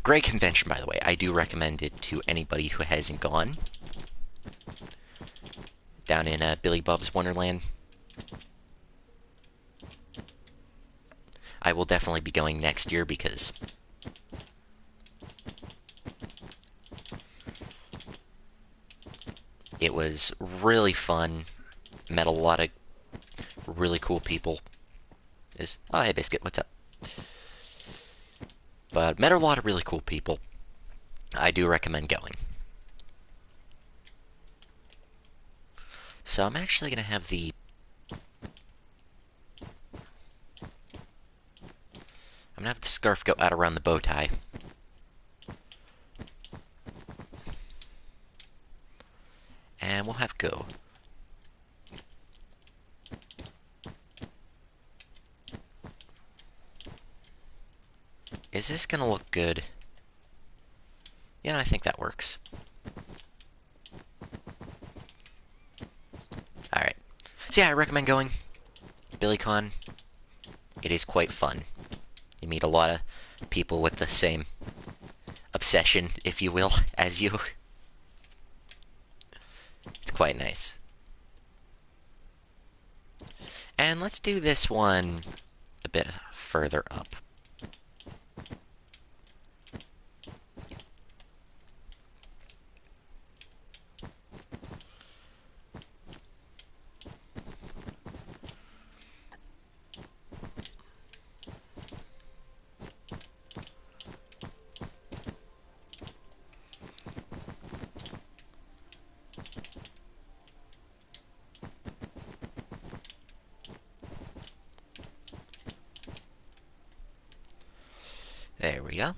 Great convention, by the way. I do recommend it to anybody who hasn't gone. Down in Billy Bob's Wonderland. I will definitely be going next year because it was really fun. Met a lot of really cool people. Oh, hey, Biscuit, what's up? But met a lot of really cool people. I do recommend going. So I'm actually going to have the scarf go out around the bow tie. And we'll have go. Is this gonna look good? Yeah, I think that works. Alright. So yeah, I recommend going. BillyCon. It is quite fun. You meet a lot of people with the same obsession, if you will, as you. It's quite nice. And let's do this one a bit further up. There we go.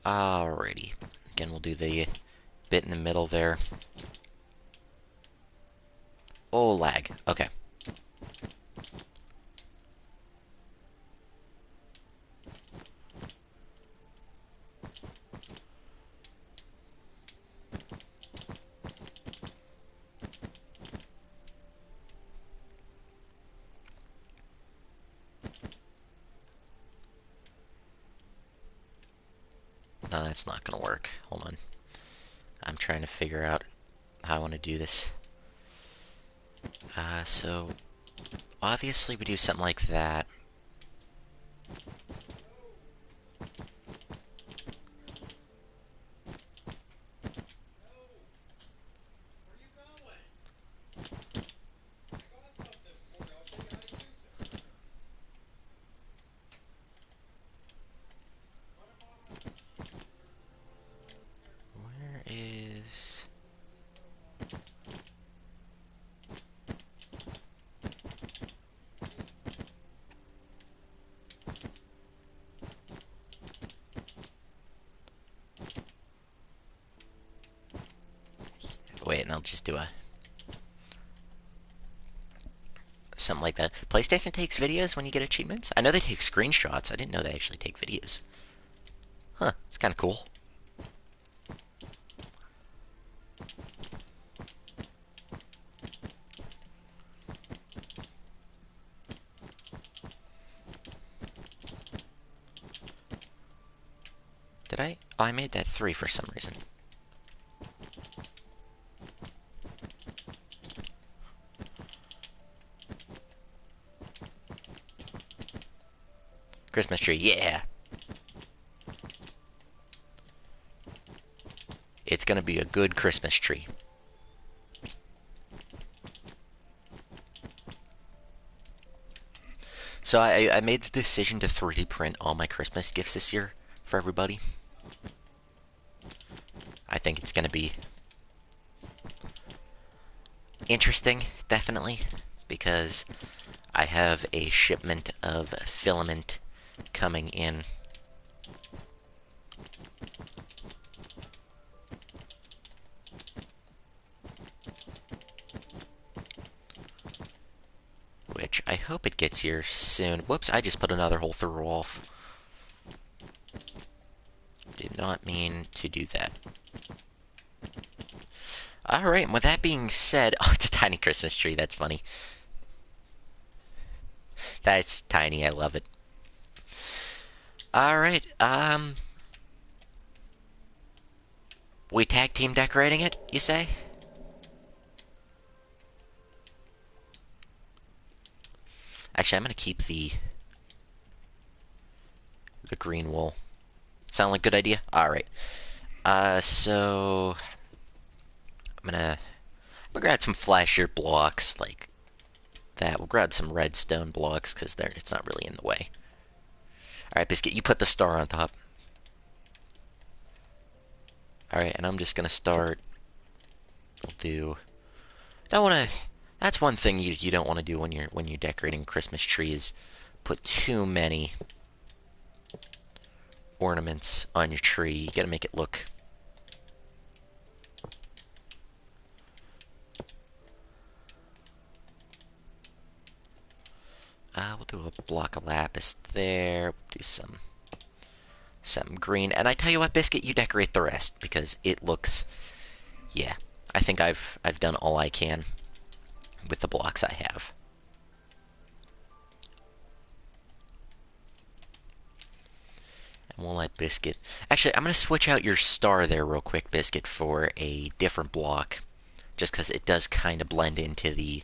Alrighty. Again, we'll do the bit in the middle there. Oh, lag. Okay. No, that's not gonna work. Hold on. I'm trying to figure out how I want to do this. So obviously we do something like that. Where is... Wait, and I'll just do something like that. PlayStation takes videos when you get achievements? I know they take screenshots. I didn't know they actually take videos. Huh, it's kind of cool. Did I? Oh, I made that 3 for some reason. Christmas tree, yeah! It's gonna be a good Christmas tree. So I made the decision to 3D print all my Christmas gifts this year for everybody. I think it's going to be interesting, definitely, because I have a shipment of filament coming in. Which I hope it gets here soon. Whoops, I just put another hole through Rolf. Did not mean to do that. Alright, and with that being said... Oh, it's a tiny Christmas tree, that's funny. That's tiny, I love it. Alright, we tag team decorating it, you say? Actually, I'm gonna keep the green wool. Sound like a good idea? Alright. So... I'm gonna grab some flashier blocks, like that. We'll grab some redstone blocks, because it's not really in the way. Alright, Biscuit, you put the star on top. Alright, and I'm just gonna start... We'll do... Don't wanna... That's one thing you don't want to do when you're decorating Christmas trees. Put too many ornaments on your tree. You gotta make it look... we'll do a block of lapis there. We'll do some green. And I tell you what, Biscuit, you decorate the rest, because it looks... Yeah, I think I've done all I can with the blocks I have. And we'll let Biscuit... Actually, I'm going to switch out your star there real quick, Biscuit, for a different block. Just because it does kind of blend into the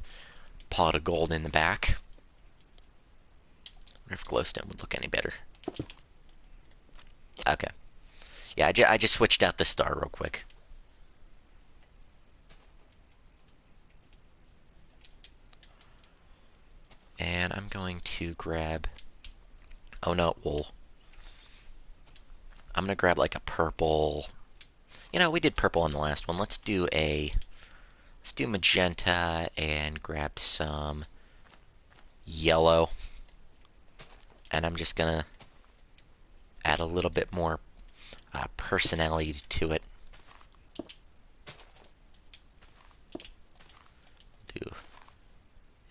pot of gold in the back. I wonder if glowstone would look any better. Okay. Yeah, I just switched out the star real quick. And I'm going to grab... Oh no, wool. I'm gonna grab like a purple... You know, we did purple in the last one. Let's do magenta and grab some yellow. And I'm just gonna add a little bit more personality to it.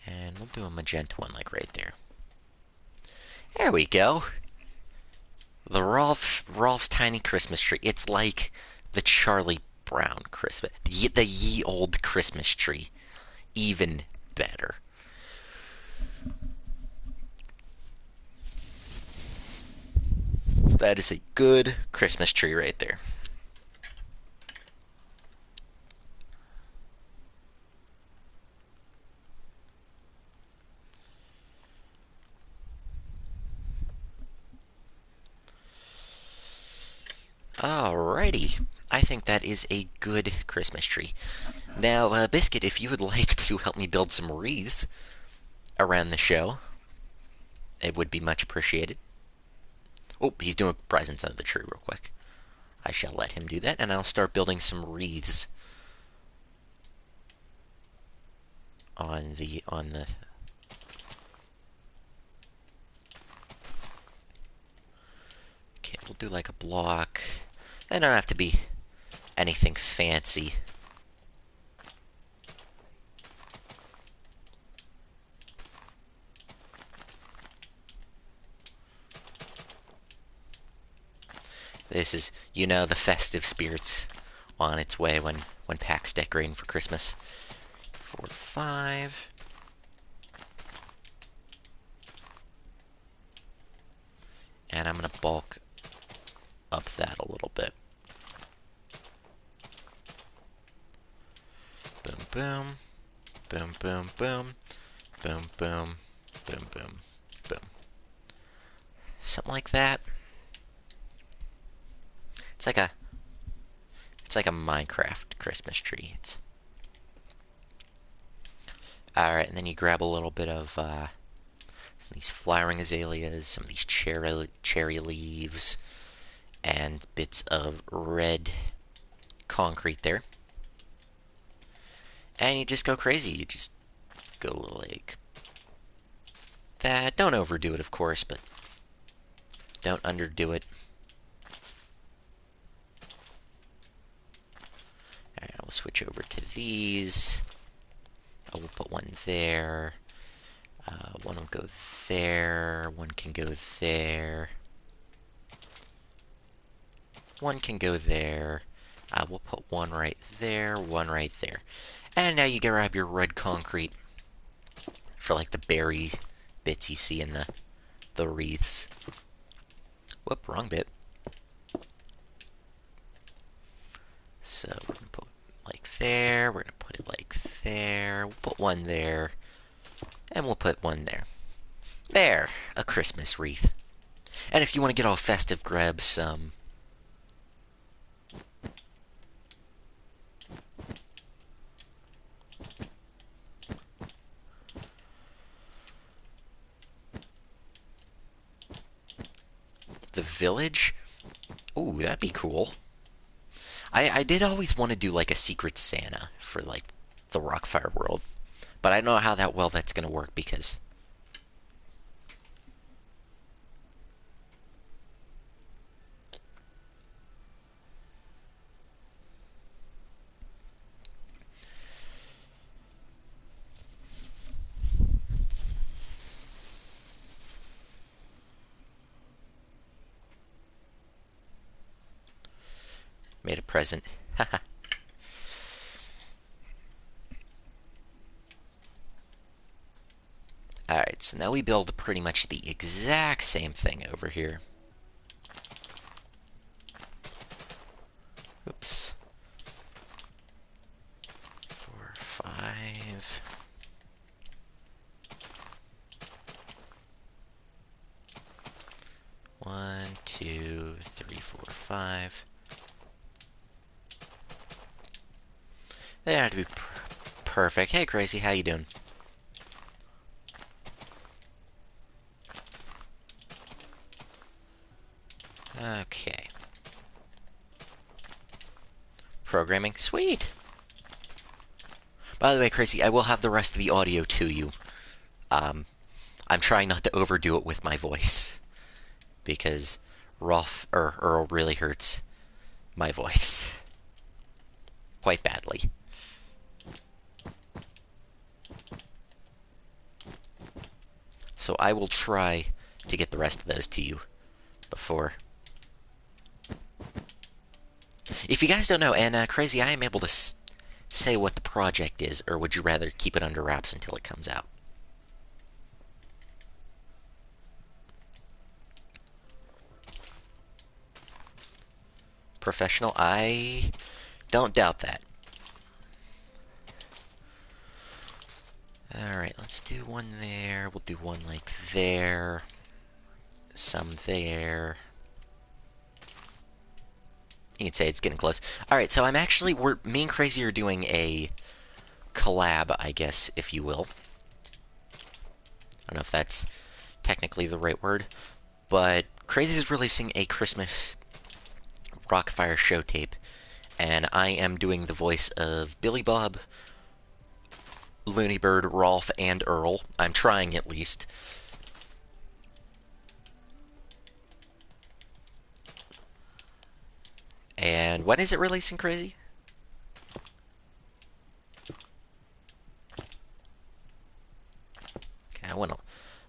And we'll do a magenta one like right there. There we go. The Rolf's Tiny Christmas Tree. It's like the Charlie Brown Christmas... The ye old Christmas tree. Even better. That is a good Christmas tree right there. Alrighty. I think that is a good Christmas tree. Now, Biscuit, if you would like to help me build some wreaths around the show, it would be much appreciated. Oh, he's doing presents under the tree real quick. I shall let him do that, and I'll start building some wreaths on the... Okay, we'll do like a block. They don't have to be anything fancy. This is, you know, the festive spirits on its way when Pack's decorating for Christmas. 4, 5. And I'm going to bulk up that a little bit. Boom, boom. Boom, boom, boom. Boom, boom. Boom, boom, boom. Something like that. It's like a Minecraft Christmas tree. Alright, and then you grab a little bit of some of these flowering azaleas, some of these cherry leaves, and bits of red concrete there. And you just go crazy. You just go like that. Don't overdo it, of course, but don't underdo it. Alright, we'll switch over to these. Oh, we'll put one there. One will go there. One can go there. One can go there. We'll put one right there, one right there. And now you grab your red concrete for like the berry bits you see in the wreaths. Whoop, wrong bit. So we're going to put like there, we're going to put it like there, we'll put one there, and we'll put one there. There, a Christmas wreath. And if you want to get all festive, grab some the village. Ooh, that'd be cool. I did always want to do like a Secret Santa for like the Rockfire world, but I don't know how that's gonna work because made a present. Alright, so now we build pretty much the exact same thing over here. Oops. 4, 5. One, 2, 3, 4, 5. They have to be perfect. Hey, Crazy, how you doing? Okay. Programming. Sweet! By the way, Crazy, I will have the rest of the audio to you. I'm trying not to overdo it with my voice. Because Earl really hurts my voice. Quite badly. So I will try to get the rest of those to you before. If you guys don't know, and Crazy, I am able to say what the project is, or would you rather keep it under wraps until it comes out? Professional? I don't doubt that. Alright, let's do one there. We'll do one like there. Some there. You can say it's getting close. Alright, so me and Crazy are doing a collab, I guess, if you will. I don't know if that's technically the right word, but Crazy is releasing a Christmas Rockfire show tape, and I am doing the voice of Billy Bob, Looney Bird, Rolf, and Earl. I'm trying, at least. And when is it releasing, Crazy? Okay, I went a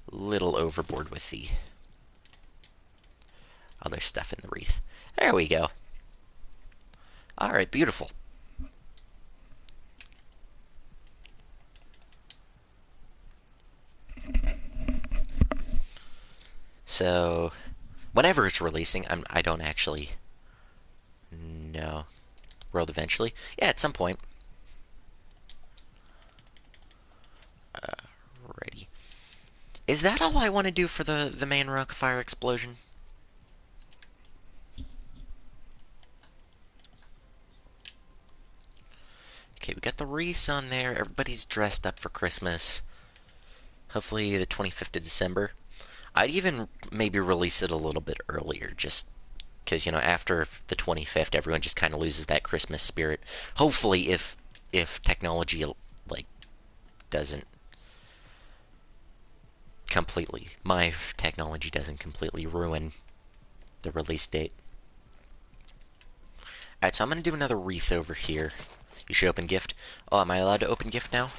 little overboard with the other stuff in the wreath. There we go. Alright, beautiful. So, whenever it's releasing, I don't actually know. World eventually? Yeah, at some point. Alrighty. Is that all I want to do for the main Rockfire explosion? Okay, we got the wreaths on there. Everybody's dressed up for Christmas. Hopefully the 25th of December. I'd even maybe release it a little bit earlier, just because after the 25th, everyone just kind of loses that Christmas spirit. Hopefully, if technology like doesn't completely, my technology doesn't completely ruin the release date. Alright, so I'm gonna do another wreath over here. You should open gift. Oh, am I allowed to open gift now?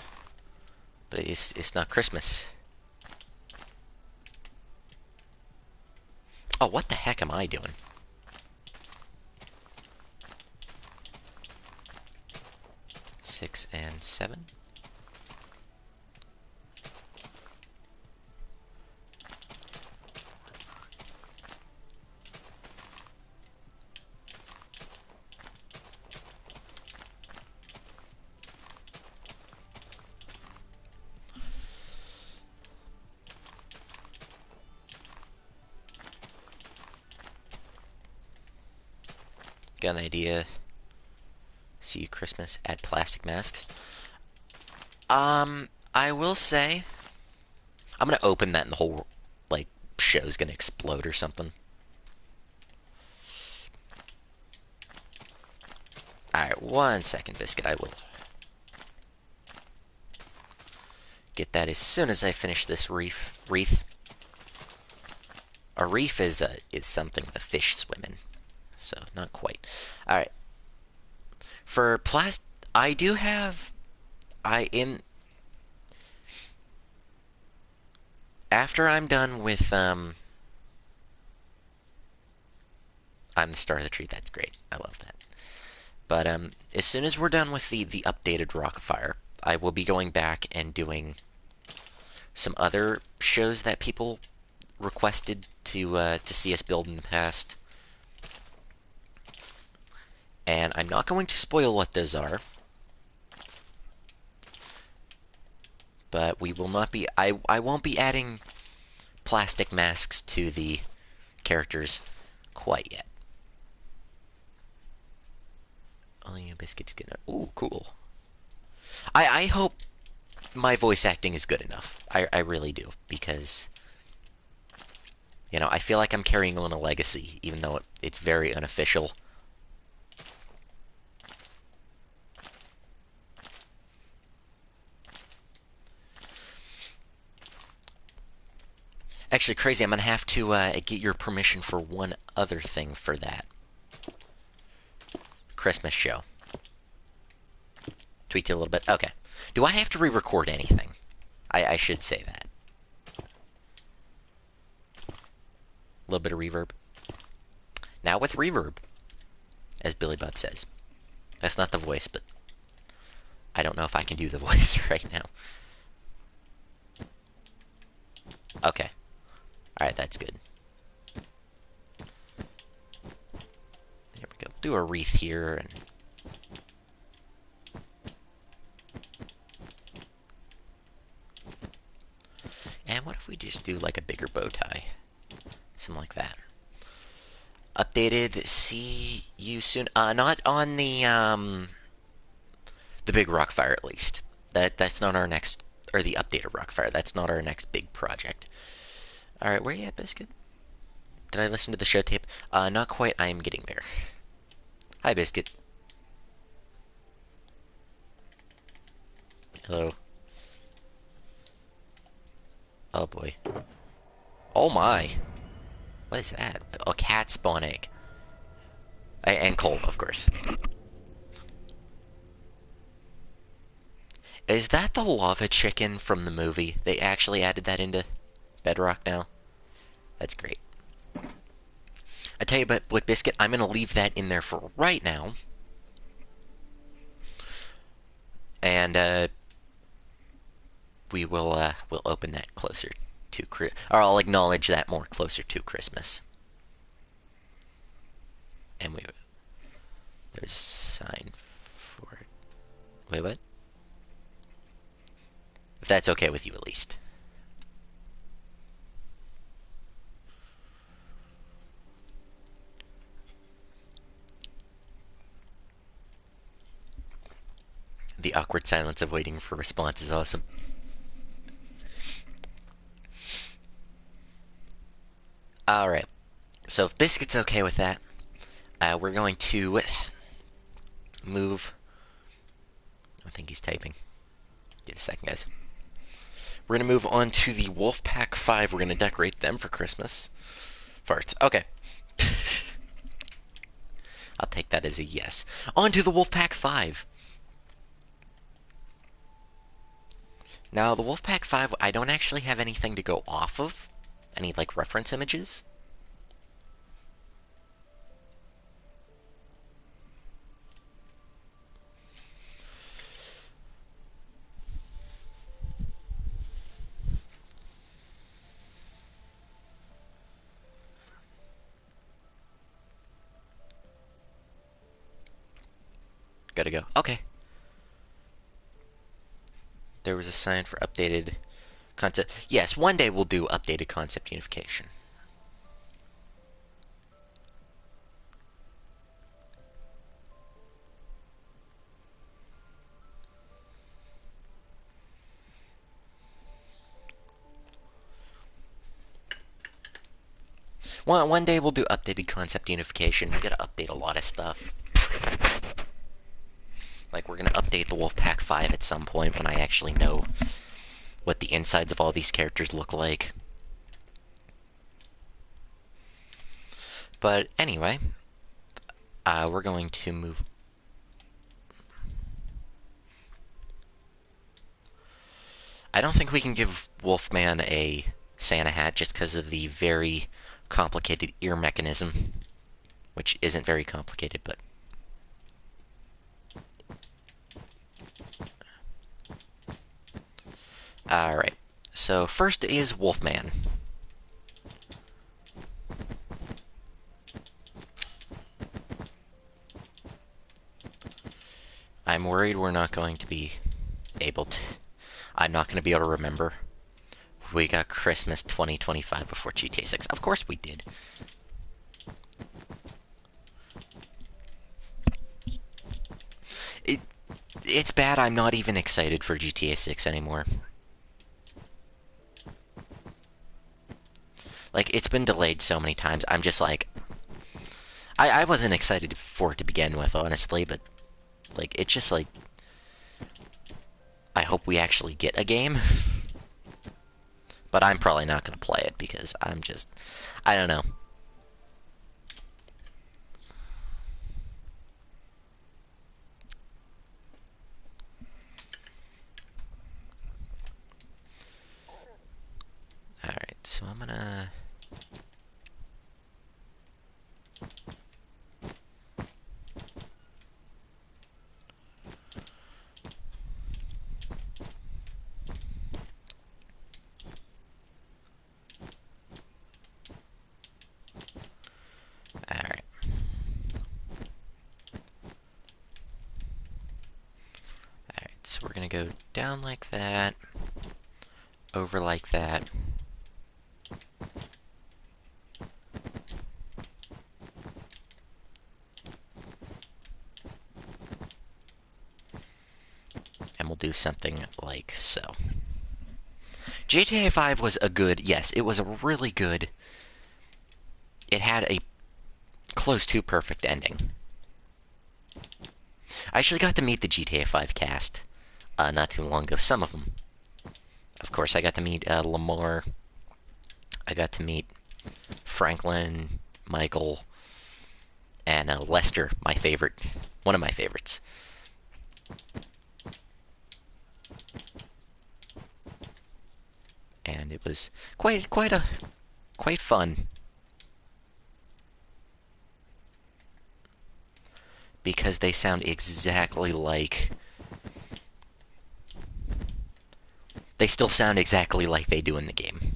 But it's not Christmas. Oh, what the heck am I doing? Six and seven. Got an idea. See you Christmas. Add plastic masks. I will say, I'm gonna open that and the whole, like, show's gonna explode or something. Alright, 1 second, Biscuit. I will get that as soon as I finish this wreath. A reef is something the fish swim in, so not quite. All right. For I do have. I in After I'm done with I'm the star of the tree. That's great. I love that. But as soon as we're done with the updated Rockafire, I will be going back and doing some other shows that people requested to see us build in the past. And I'm not going to spoil what those are. But we will not be... I won't be adding plastic masks to the characters quite yet. Oh, yeah, Biscuit's gonna... Ooh, cool. I hope my voice acting is good enough. I really do. Because... I feel like I'm carrying on a legacy, even though it's very unofficial. Actually, Crazy, I'm going to have to get your permission for one other thing for that. Christmas show. Tweaked it a little bit. Okay. Do I have to re-record anything? I should say that. A little bit of reverb. Now with reverb, as Billy Bob says. That's not the voice, but I don't know if I can do the voice right now. Okay. Alright, that's good. There we go. Do a wreath here and... And what if we just do like a bigger bow tie? Something like that. Updated, see you soon. Not on the big Rockfire at least. That's not our next, or the updated Rockfire. That's not our next big project. Alright, where you at, Biscuit? Did I listen to the show tape? Not quite. I am getting there. Hi, Biscuit. Hello. Oh, boy. Oh, my. What is that? A cat spawn egg. And coal, of course. Is that the lava chicken from the movie? They actually added that into Bedrock now? That's great. I tell you what, Biscuit, I'm going to leave that in there for right now. And, we'll open that closer to or I'll acknowledge that more closer to Christmas. And there's a sign for it. Wait, what? If that's okay with you, at least. The awkward silence of waiting for response is awesome. Alright. So if Biscuit's okay with that, We're going to move. I think he's typing. Get a second, guys. We're going to move on to the Wolfpack 5. We're going to decorate them for Christmas. Farts. Okay. I'll take that as a yes. On to the Wolfpack 5. Now, the Wolfpack 5, I don't actually have anything to go off of. Any, like, reference images. Gotta go. Okay. There was a sign for updated concept. Yes, one day we'll do updated concept unification. One day we'll do updated concept unification. We gotta update a lot of stuff. Like, we're gonna update the Wolfpack 5 at some point when I actually know what the insides of all these characters look like. But anyway, we're going to move. I don't think we can give Wolfman a Santa hat just because of the very complicated ear mechanism, which isn't very complicated, but alright. So first is Wolfman. I'm worried we're not going to be able to. I'm not going to be able to remember. We got Christmas 2025 before GTA 6. Of course we did. It's bad I'm not even excited for GTA 6 anymore. Like, it's been delayed so many times. I'm just like... I wasn't excited for it to begin with, honestly, but... Like, it's just like... I hope we actually get a game. But I'm probably not going to play it because I'm just... I don't know. Alright, so I'm gonna... Alright. Alright, so we're gonna go down like that. Over like that. And we'll do something like so. GTA 5 was a good... Yes, it was a really good... It had a close to perfect ending. I actually got to meet the GTA 5 cast not too long ago. Some of them. Of course, I got to meet Lamar. I got to meet Franklin, Michael, and Lester, my favorite. One of my favorites. And it was quite fun. Because they sound exactly like... They still sound exactly like they do in the game.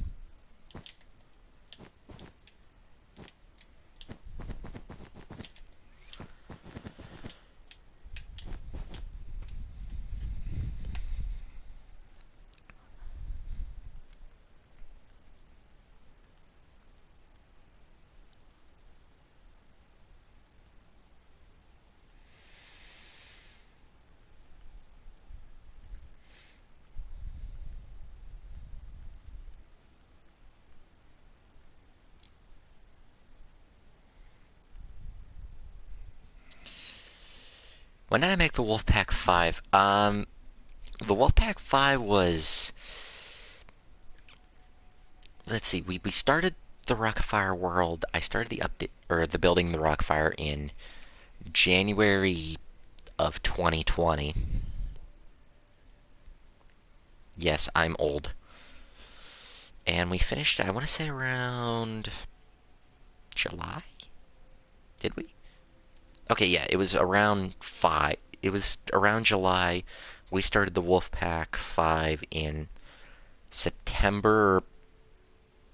When did I make the Wolfpack 5? The Wolfpack 5 was... Let's see, we started the Rockfire world. I started the update, or the building the Rockfire in January of 2020. Yes, I'm old. And we finished, I want to say around July? Did we? Okay, yeah, it was around 5. It was around July. We started the Wolfpack 5 in September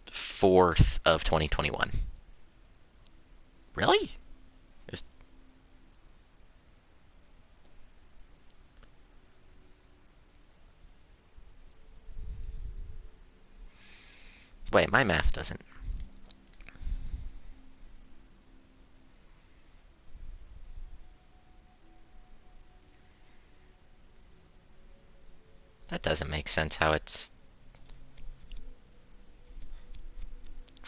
4th of 2021. Really? There's... Wait, my math doesn't. That doesn't make sense how it's...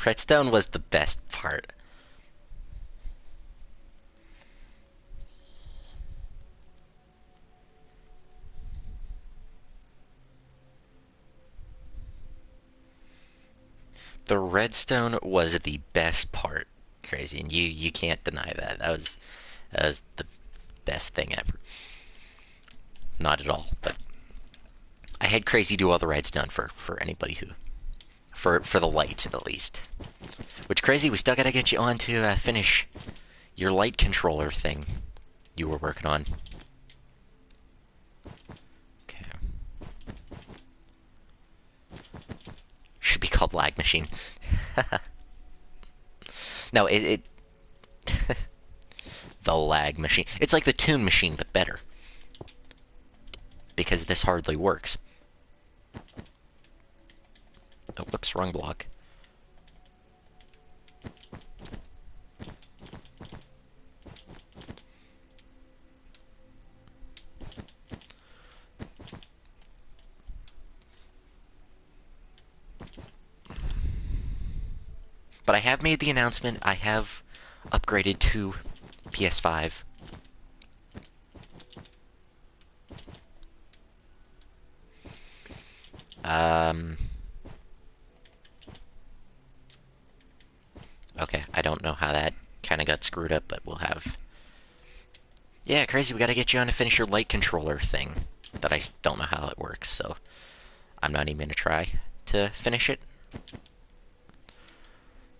Redstone was the best part. The redstone was the best part, Crazy, and you can't deny that. That was the best thing ever. Not at all, but I had Crazy do all the redstone for anybody who for the lights at least. Which Crazy, we still gotta get you on to finish your light controller thing you were working on. Okay. Should be called lag machine. No, it the lag machine. It's like the tune machine, but better. Because this hardly works. Oh, whoops, wrong block. But I have made the announcement. I have upgraded to PS5. Okay, I don't know how that kind of got screwed up, but we'll have... Yeah, Crazy, we gotta get you on to finish your light controller thing. That I don't know how it works, so I'm not even gonna try to finish it.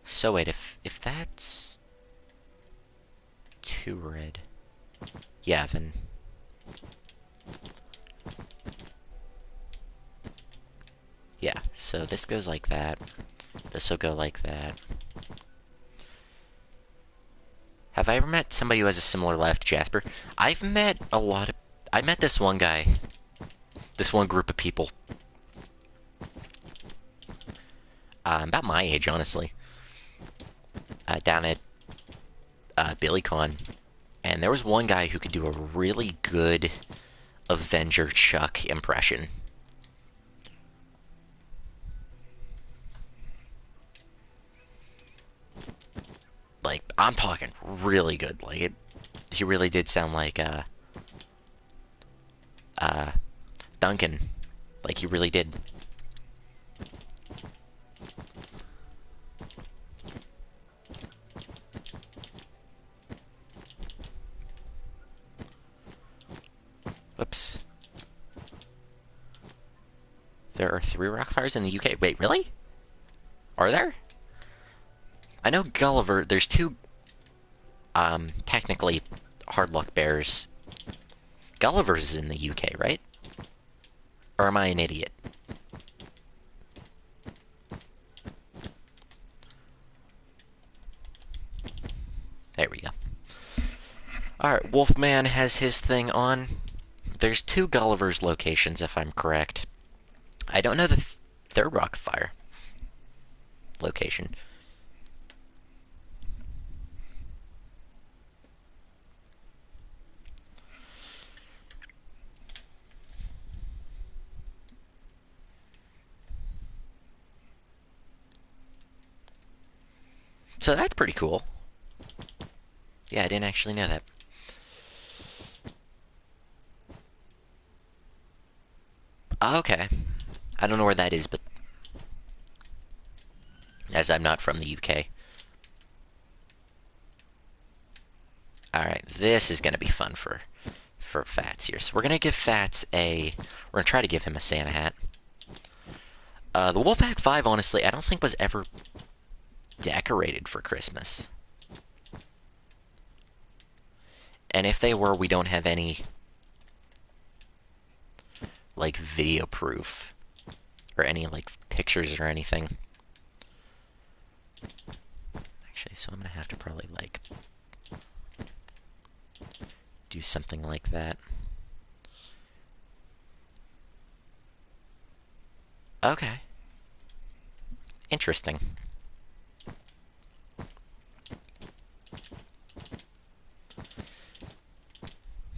So wait, if that's... too red... Yeah, then... Yeah, so this goes like that. This will go like that. Have I ever met somebody who has a similar laugh to Jasper? I've met a lot of... I met this one guy. This one group of people. About my age, honestly. Down at BillyCon. And there was one guy who could do a really good Avenger Chuck impression. Like, I'm talking really good. Like, he really did sound like, Duncan. Like, he really did. Whoops. There are 3 Rockfires in the UK. Wait, really? Are there? I know Gulliver, there's 2, technically, Hard Luck Bears. Gulliver's is in the UK, right? Or am I an idiot? There we go. Alright, Wolfman has his thing on. There's 2 Gulliver's locations, if I'm correct. I don't know the 3rd Rockfire location. So that's pretty cool. Yeah, I didn't actually know that. Okay. I don't know where that is, but as I'm not from the UK. Alright, this is gonna be fun for Fats here. So we're gonna give Fats we're gonna try to give him a Santa hat. The Wolfpack 5, honestly, I don't think was ever decorated for Christmas. And if they were, we don't have any, like, video proof. Or any, like, pictures or anything. Actually, so I'm gonna have to probably, like, do something like that. Okay. Interesting.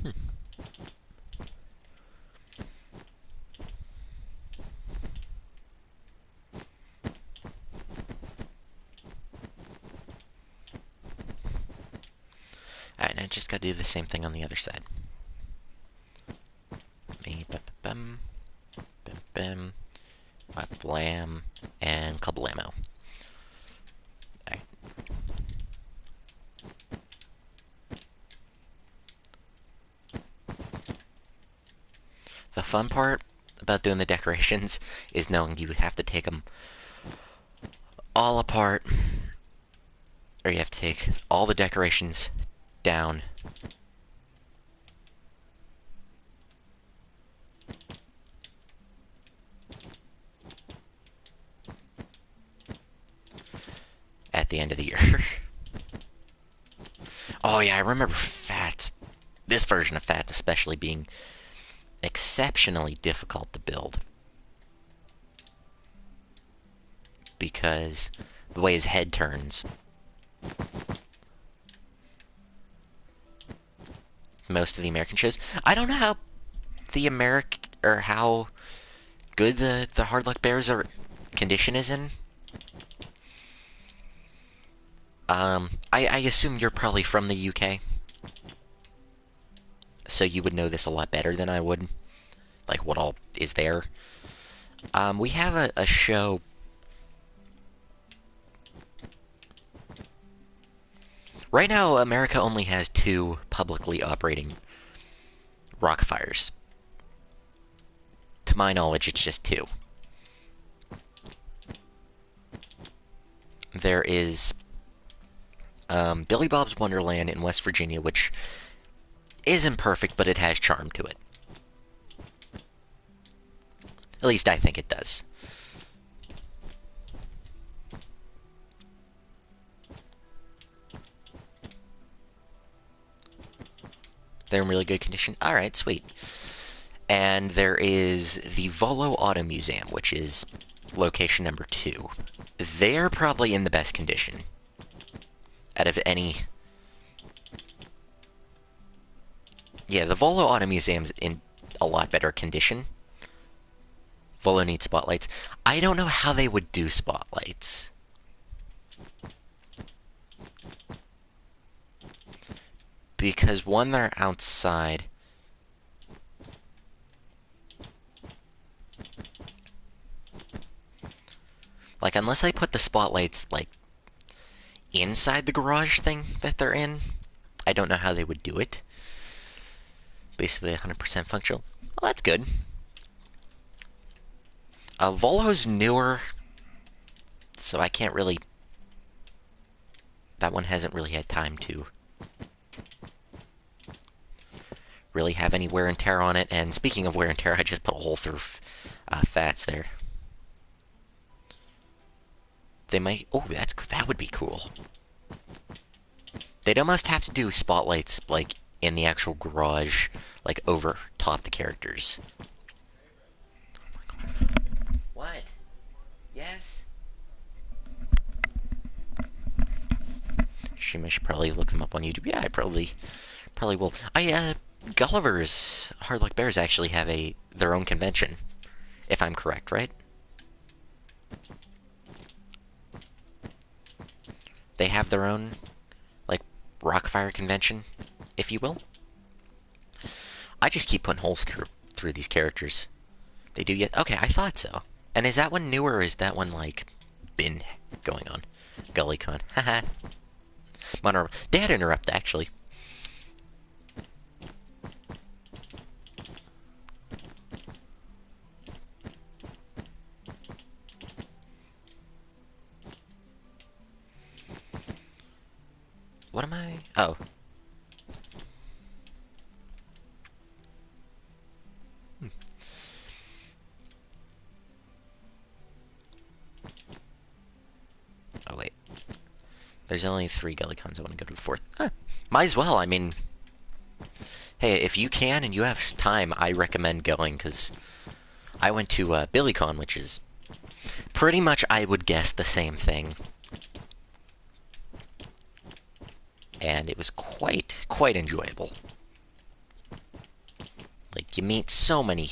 Hmm. Alright, now I just gotta do the same thing on the other side. Me, bum, bum, bum, blam, and kablamo. Alright. The fun part about doing the decorations is knowing you have to take them all apart, or you have to take all the decorations down. At the end of the year. Oh yeah, I remember Fats, this version of Fats especially, being exceptionally difficult to build. Because the way his head turns. Most of the American shows. I don't know how the how good the Hard Luck Bears are condition is in. I assume you're probably from the UK, so you would know this a lot better than I would. Like, what all is there. We have a show. Right now, America only has 2 publicly operating rock fires. To my knowledge, it's just 2. There is Billy Bob's Wonderland in West Virginia, which isn't perfect, but it has charm to it. At least I think it does. They're in really good condition. Alright, sweet. And there is the Volo Auto Museum, which is location number 2. They're probably in the best condition out of any. Yeah, the Volo Auto Museum's in a lot better condition. Volo needs spotlights. I don't know how they would do spotlights. Because one, they're outside. Like, unless I put the spotlights, like, inside the garage thing that they're in, I don't know how they would do it. Basically 100% functional. Well, that's good. Volo's newer, so I can't really. That one hasn't really had time to really have any wear and tear on it. And speaking of wear and tear, I just put a hole through Fats there. They might. Oh, that would be cool. They'd almost have to do spotlights, like, in the actual garage, like, over top the characters. What? Yes? I should probably look them up on YouTube. Yeah, I probably will. Gulliver's Hard Luck Bears actually have their own convention, if I'm correct, right? They have their own, like, Rockfire convention, if you will. I just keep putting holes through these characters. They do yet? Okay, I thought so. And is that one newer, or is that one, like, been going on? GullyCon. Haha. Dad interrupt, actually. What am I? Oh. Hmm. Oh, wait. There's only 3 GullyCons. I want to go to the 4th. Huh. Might as well. I mean, hey, if you can and you have time, I recommend going, because I went to BillyCon, which is pretty much, I would guess, the same thing. And it was quite enjoyable. Like, you meet so many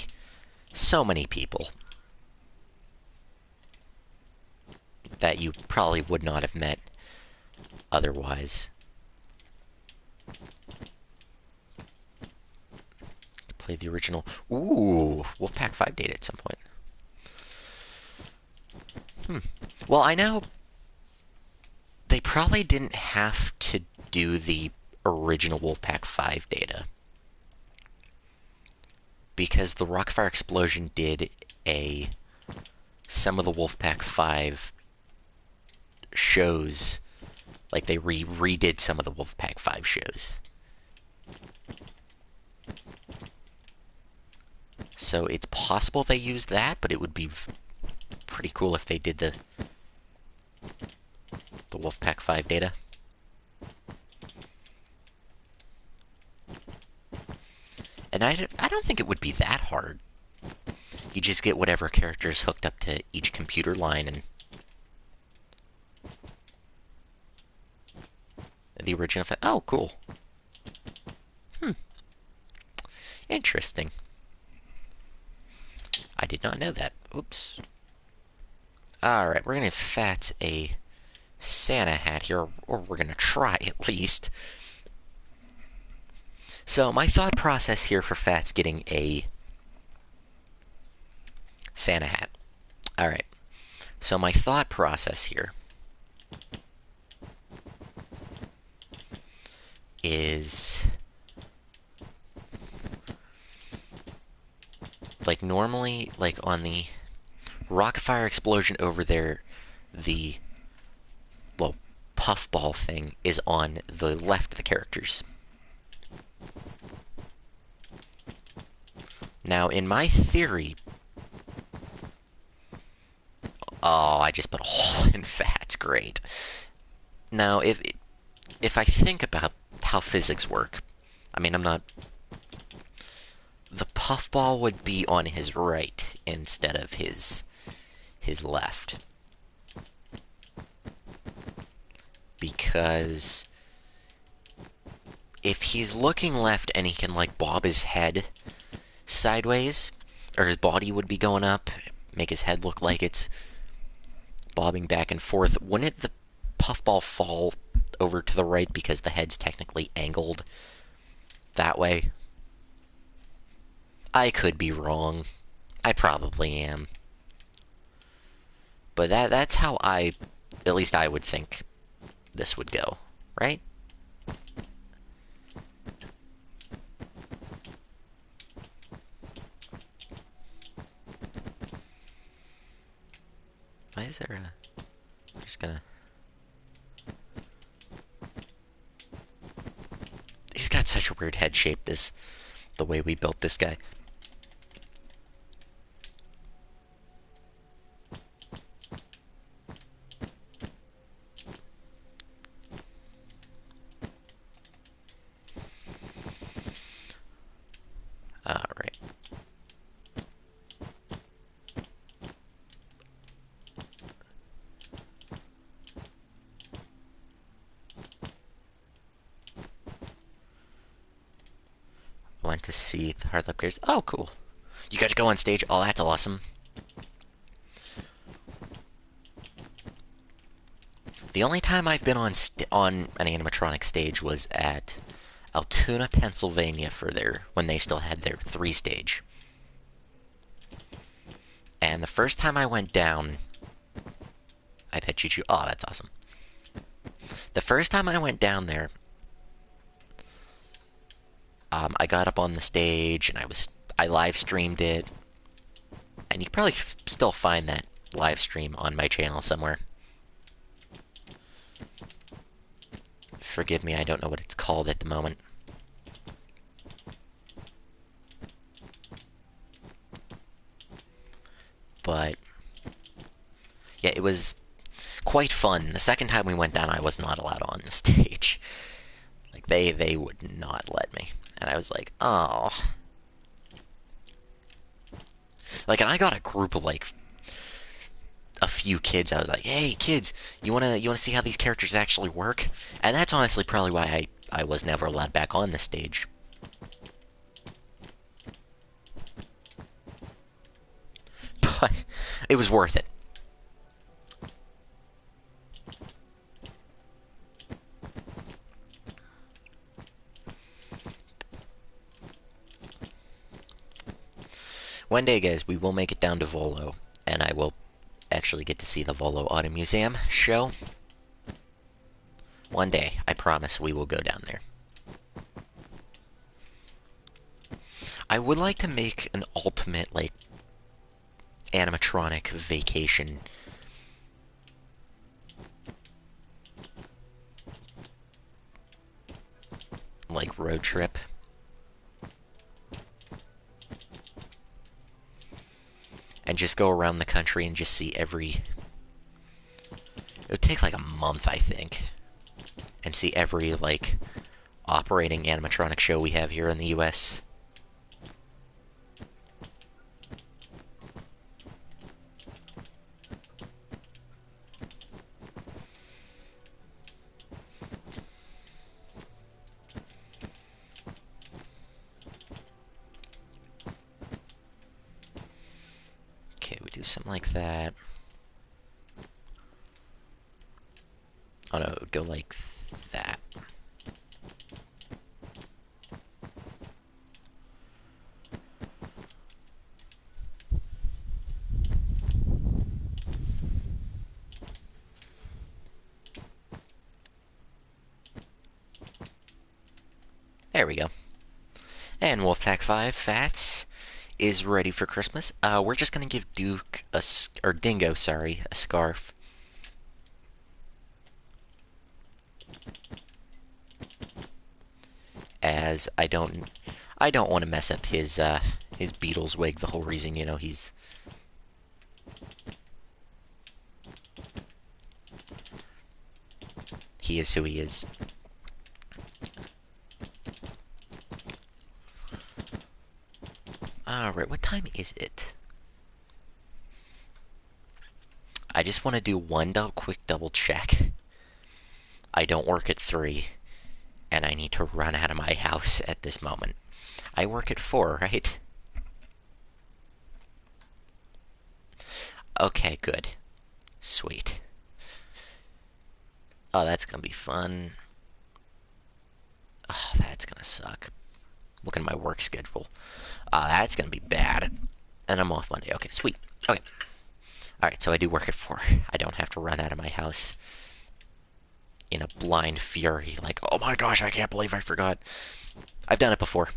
people that you probably would not have met otherwise. Play the original. Ooh, Wolfpack 5 data at some point. Well, I know they probably didn't have to do the original Wolfpack 5 data, because the Rockfire Explosion did some of the Wolfpack 5 shows. Like, they redid some of the Wolfpack 5 shows. So it's possible they used that, but it would be pretty cool if they did the Wolfpack 5 data. And I don't think it would be that hard. You just get whatever characters hooked up to each computer line, and the original. Oh, cool. Interesting. I did not know that. Oops. Alright, we're gonna give Fats a Santa hat here, or we're gonna try at least. So, my thought process here for Fats getting a Santa hat. Alright. So, my thought process here is, like, normally, like, on the Rockfire Explosion over there, the, well, puffball thing is on the left of the characters. Now, in my theory... Oh, I just put a hole in Fats. Great. Now, if I think about how physics work, I mean, I'm not... The puffball would be on his right instead of his left. Because if he's looking left and he can, like, bob his head sideways, or his body would be going up, make his head look like it's bobbing back and forth, wouldn't the puffball fall over to the right because the head's technically angled that way? I could be wrong. I probably am. But that's how at least I would think this would go, right? Why is there a... I'm just gonna... He's got such a weird head shape, the way we built this guy. Alright. Went to see the hard lab players. Oh, cool. You got to go on stage. Oh, that's awesome. The only time I've been on an animatronic stage was at Altoona, Pennsylvania when they still had their 3-stage. And the first time I went down, I bet you. Oh, that's awesome. The first time I went down there, I got up on the stage and I live streamed it, and you can probably still find that live stream on my channel somewhere. Forgive me, I don't know what it's called at the moment. But yeah, it was quite fun. The second time we went down, I was not allowed on the stage. Like they would not let me, and I was like, oh. Like, and I got a group of like a few kids. I was like, hey kids, you wanna see how these characters actually work? And that's honestly probably why I was never allowed back on the stage. But it was worth it. One day, guys, we will make it down to Volo, and I will actually get to see the Volo Auto Museum show. One day, I promise we will go down there. I would like to make an ultimate, like, animatronic vacation. Like, road trip. And just go around the country and just see every... It would take like a month, I think. And see every, like, operating animatronic show we have here in the US. Okay, we do something like that. Oh no, it would go like that. There we go. And Wolfpack 5 Fats is ready for Christmas. We're just gonna give Duke or Dingo, sorry, a scarf. As I don't want to mess up his Beatles wig. The whole reason, you know, he is who he is. Alright, what time is it? I just want to do one quick double check. I don't work at 3, and I need to run out of my house at this moment. I work at 4, right? Okay, good. Sweet. Oh, that's gonna be fun. Oh, that's gonna suck. Look at my work schedule. That's gonna be bad. And I'm off Monday. Okay, sweet. Okay. Alright, so I do work at 4. I don't have to run out of my house in a blind fury, like, oh my gosh, I can't believe I forgot. I've done it before.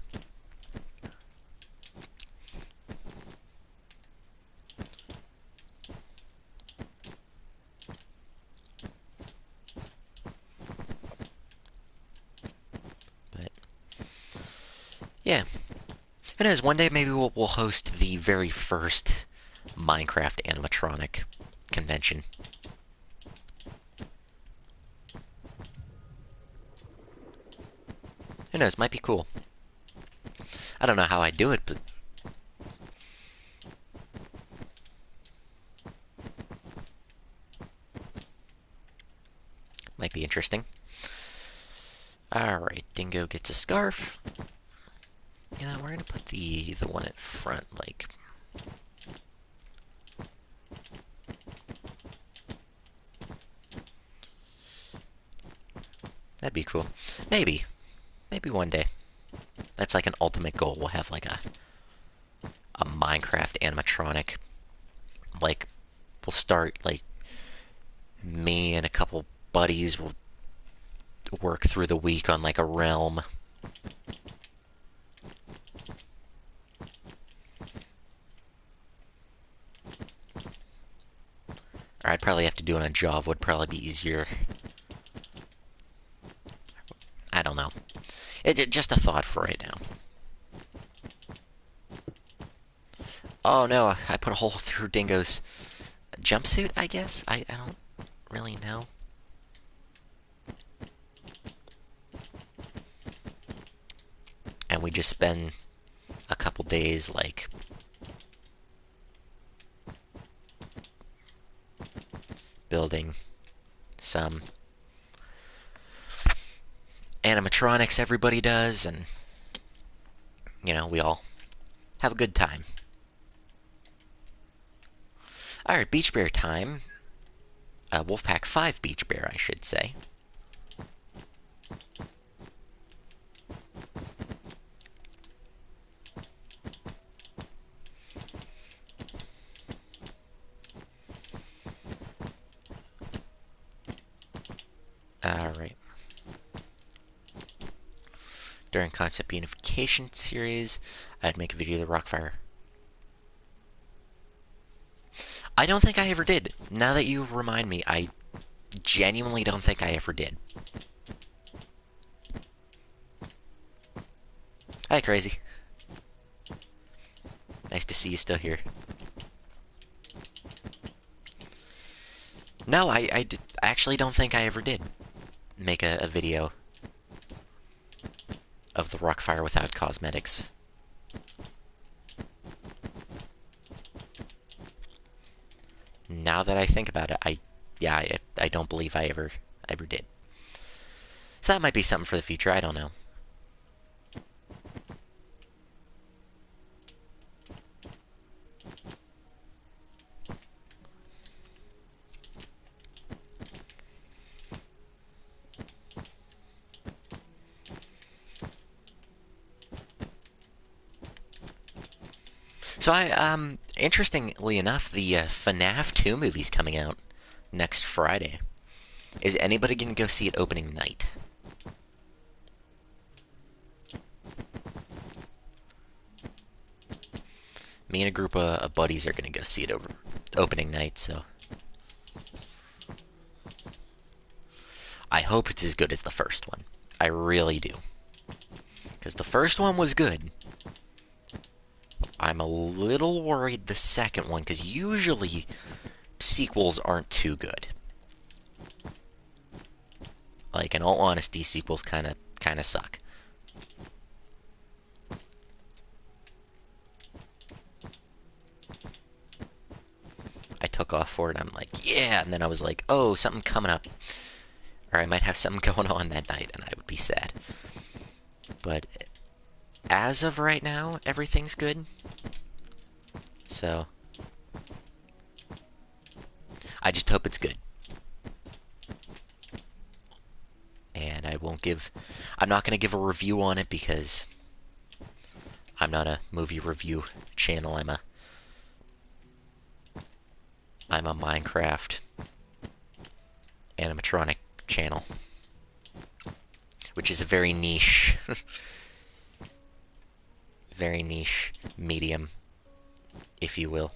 But, yeah. Who knows, one day maybe we'll host the very first Minecraft animatronic convention. Who knows, might be cool. I don't know how I'd do it, but... might be interesting. Alright, Dingo gets a scarf. Yeah, we're gonna put the one at front, like... That'd be cool. Maybe. Maybe one day. That's like an ultimate goal. We'll have like a Minecraft animatronic Like, we'll start, like, me and a couple buddies will work through the week on, like, a realm. Or I'd probably have to do it on Java, would probably be easier. I don't know. Just a thought for right now. Oh no, I put a hole through Dingo's jumpsuit, I guess? I don't really know. And we just spend a couple days, like, building some animatronics everybody does, and, we all have a good time. Alright, Beach Bear time. Wolfpack 5 Beach Bear, I should say. Alright. During Concept Unification series, I'd make a video of the Rockfire. I don't think I ever did. Now that you remind me, I genuinely don't think I ever did. Hi, Crazy. Nice to see you still here. No, I actually don't think I ever did make a video of the Rockfire without cosmetics. Now that I think about it, I don't believe I ever did. So that might be something for the future, I don't know. So interestingly enough, the FNAF 2 movie's coming out next Friday. Is anybody gonna go see it opening night? Me and a group of buddies are gonna go see it over opening night, so I hope it's as good as the first one. I really do. Because the first one was good. I'm a little worried the second one, because usually sequels aren't too good. Like, in all honesty, sequels kind of suck. I took off for it, I'm like, yeah, and then I was like, oh, something coming up. Or I might have something going on that night, and I would be sad. But as of right now, everything's good. So I just hope it's good. And I'm not going to give a review on it because I'm not a movie review channel. I'm a Minecraft animatronic channel, which is a very niche very niche medium, if you will.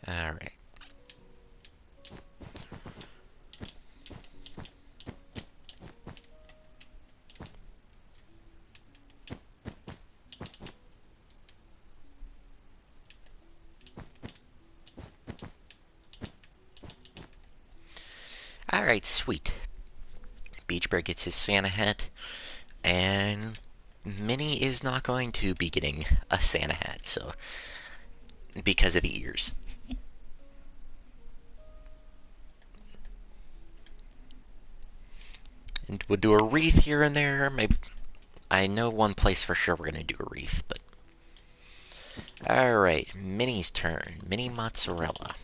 Alright. Alright, sweet. Beach Bear gets his Santa hat, and Minnie is not going to be getting a Santa hat, so because of the ears. And we'll do a wreath here and there. Maybe I know one place for sure we're gonna do a wreath, but Alright, Minnie's turn. Mini mozzarella.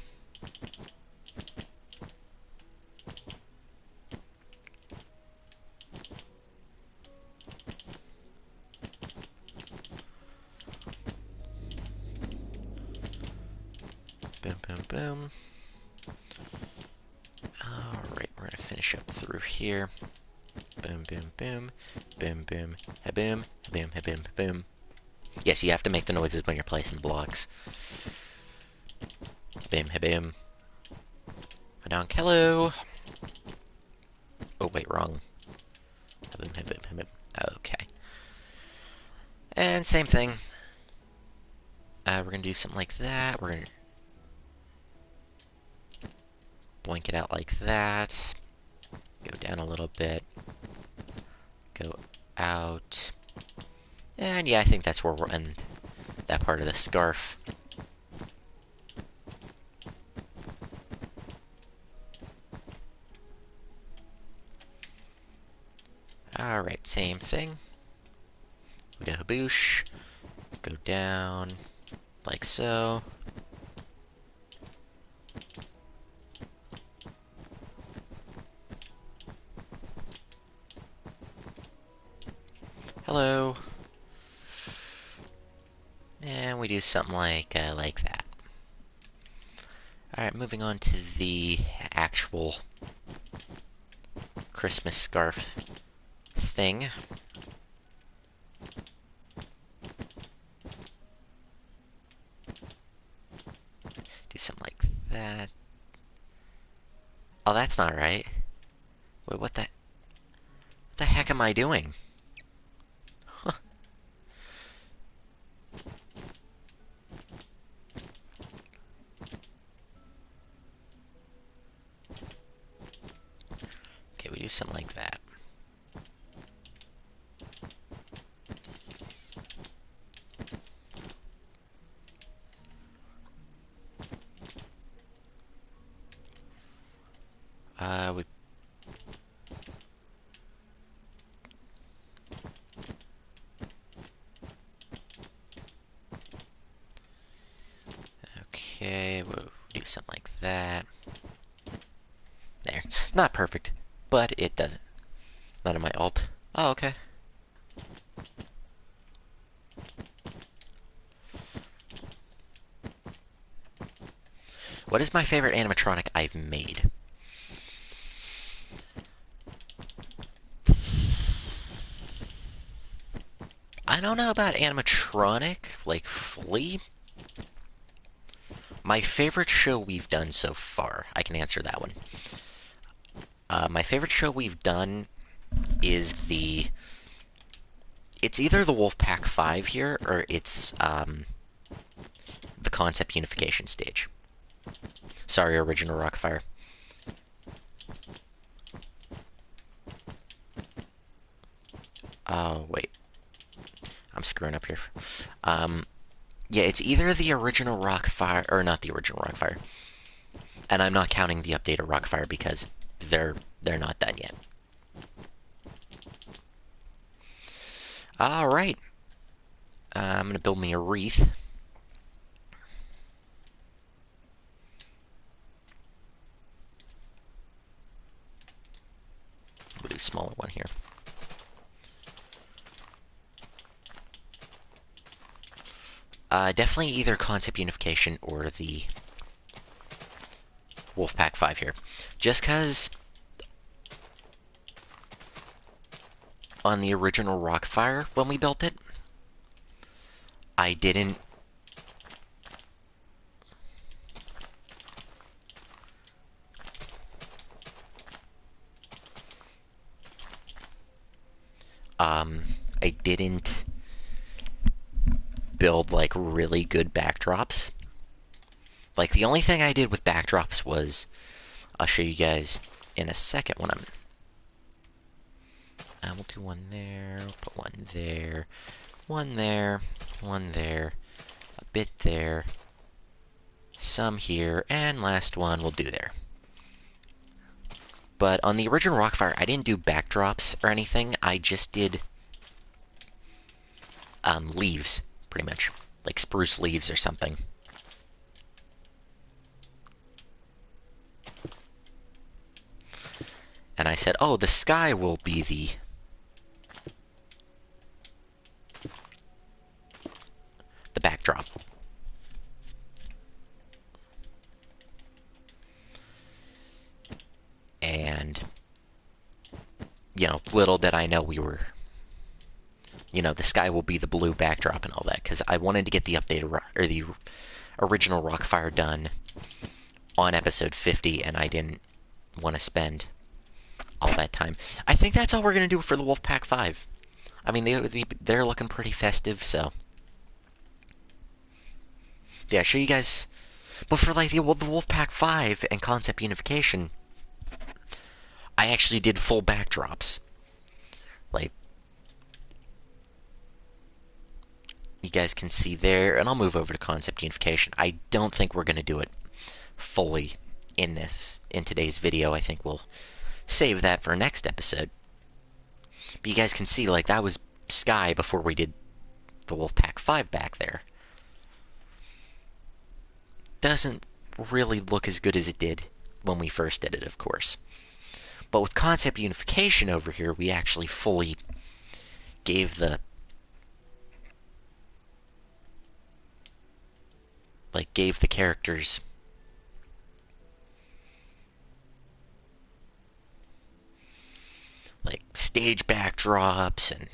Boom, boom, boom. Alright, we're gonna finish up through here. Boom, boom, boom. Boom, boom. Ha-boom. Ha-boom, ha-boom, ha-boom. Yes, you have to make the noises when you're placing blocks. Boom, ha-boom. Ha-donk, hello. Oh, wait, wrong. Ha-boom, ha-boom, ha-boom. Okay. And same thing. We're gonna do something like that. We're gonna boink it out like that. Go down a little bit. Go out. And yeah, I think that's where we'll end that part of the scarf. Alright, same thing. We got a boosh. Go down like so. Hello. And we do something like that. Alright, moving on to the actual Christmas scarf thing. Do something like that. Oh, that's not right. Wait, what the heck am I doing? Huh. Okay, we do something like that. We Okay, we'll do something like that. There. Not perfect, but it doesn't. None of my alt. Oh, okay. What is my favorite animatronic I've made? I don't know about animatronic, like fully. My favorite show we've done so far, I can answer that one. My favorite show we've done is it's either the Wolfpack 5 here, or it's, the Concept Unification stage. Sorry, Original Rockfire. Oh, wait. I'm screwing up here. Yeah, it's either the original Rockfire, or not the original Rockfire. And I'm not counting the updated Rockfire because they're not done yet. Alright. I'm gonna build me a wreath. We'll do a smaller one here. Definitely either Concept Unification or the Wolfpack 5 here. Just because on the original Rockfire, when we built it, I didn't... I didn't build, like, really good backdrops. Like, the only thing I did with backdrops was... I'll show you guys in a second when I'm... we'll do one there, we'll put one there, one there, one there, a bit there, some here, and last one we'll do there. But on the original Rockfire, I didn't do backdrops or anything, I just did leaves, pretty much. like spruce leaves or something. And I said, oh, the sky will be the backdrop. And, little did I know the sky will be the blue backdrop and all that, because I wanted to get the updated, or the original Rockfire done on episode 50, and I didn't want to spend all that time. I think that's all we're going to do for the Wolfpack 5. I mean, they're looking pretty festive, so. Yeah, show you guys. But for like the Wolfpack 5 and Concept Unification, I actually did full backdrops. Like, you guys can see there, and I'll move over to Concept Unification. I don't think we're going to do it fully in today's video. I think we'll save that for next episode. But you guys can see, like, that was sky before we did the Wolfpack 5 back there. Doesn't really look as good as it did when we first did it, of course. But with Concept Unification over here, we actually fully gave the characters like stage backdrops and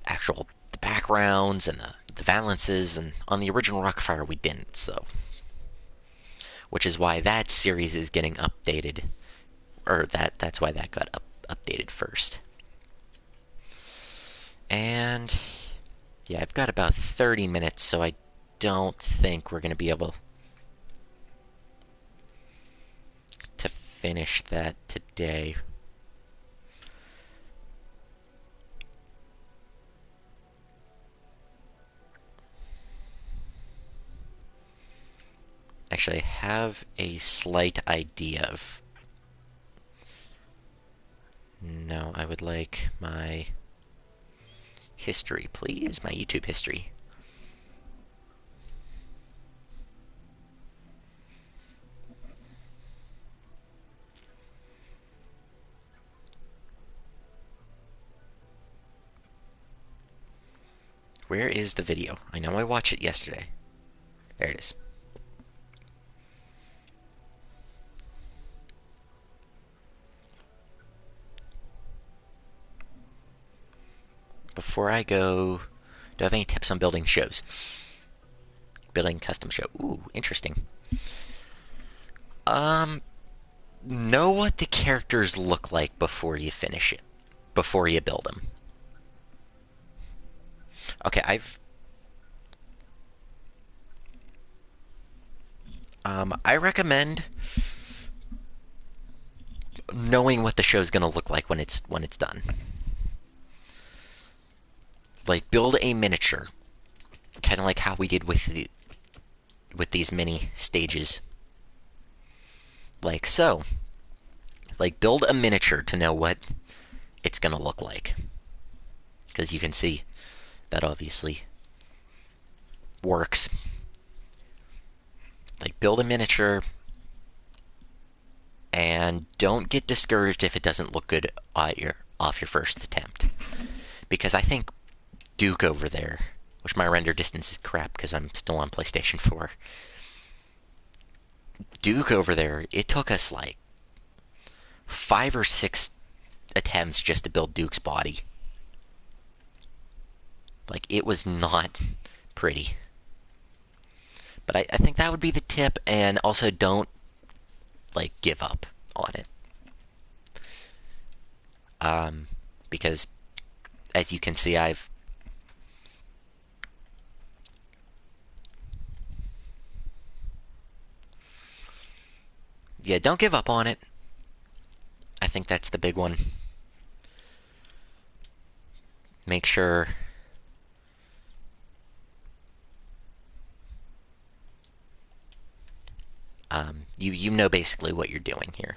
actual the backgrounds and the valances, and on the original Rockfire we didn't, so. Which is why that series is getting updated, or that's why that got updated first. And yeah, I've got about 30 minutes, so I don't think we're going to be able to finish that today. Actually, I have a slight idea of... No, I would like my history, please. My YouTube history. Where is the video? I know I watched it yesterday. There it is. Before I go, do I have any tips on building shows? Building custom show. Ooh, interesting. Know what the characters look like before you finish it. Before you build them. Okay, I recommend knowing what the show's gonna look like when it's done. Like, build a miniature, kind of like how we did with these mini stages. Like so. Like, build a miniature to know what it's gonna look like, because you can see that obviously works. Like, build a miniature, and don't get discouraged if it doesn't look good off your first attempt. Because I think Duke over there, which my render distance is crap because I'm still on PlayStation 4. Duke over there, it took us like 5 or 6 attempts just to build Duke's body. Like, it was not pretty. But I think that would be the tip, and also don't, like, give up on it. Because, as you can see, yeah, don't give up on it. I think that's the big one. Make sure you know basically what you're doing here.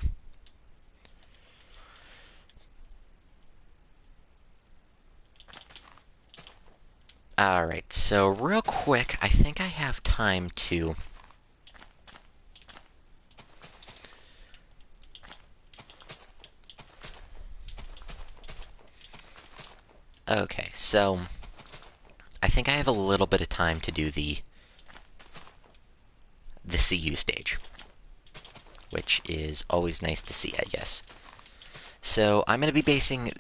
Alright, so real quick, I think I have time to... Okay, so... I think I have a little bit of time to do the CU stage, which is always nice to see, I guess. So I'm going to be basing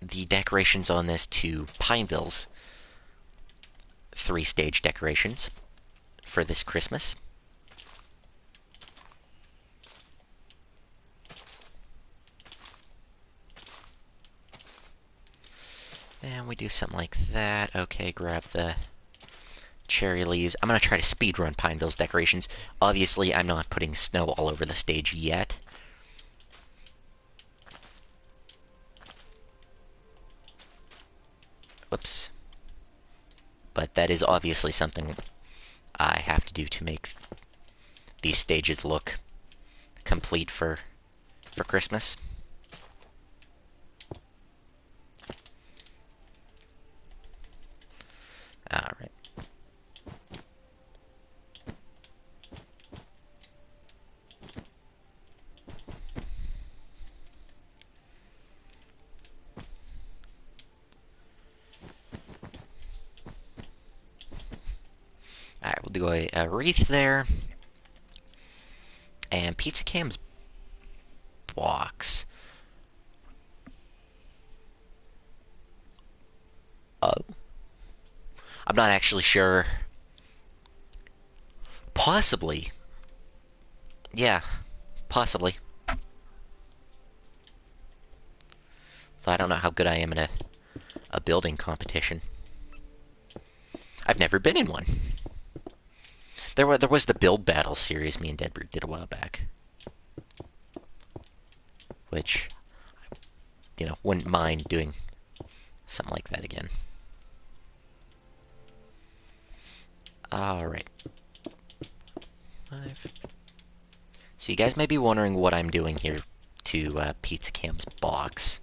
the decorations on this to Pineville's 3-stage decorations for this Christmas. And we do something like that. Okay, grab the cherry leaves. I'm going to try to speedrun Pineville's decorations. Obviously, I'm not putting snow all over the stage yet. Whoops. But that is obviously something I have to do to make these stages look complete for Christmas. Alright. Alright, we'll do a wreath there. And Pizza Cam's box. Oh. I'm not actually sure. Possibly. Yeah, possibly. So I don't know how good I am in a building competition. I've never been in one. There was the Build Battle series me and Deadbird did a while back. Which, wouldn't mind doing something like that again. Alright. 5. So you guys may be wondering what I'm doing here to Pizza Cam's box.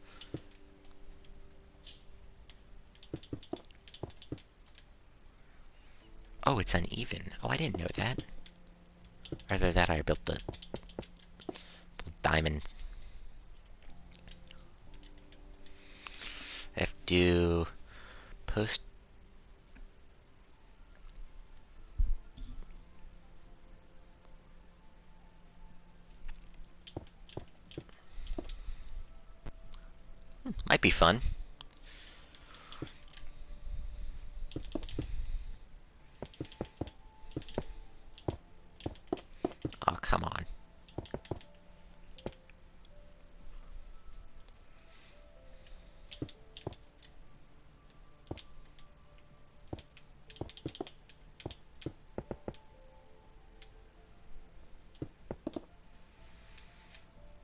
Oh, it's uneven. Oh, I didn't know that. Either that I built the diamond. I have to do post. Might be fun. Oh, come on.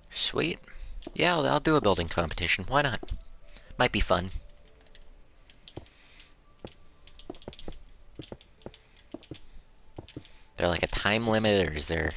Sweet. Yeah, I'll do a building competition. Why not? Might be fun. There like a time limit, or is there...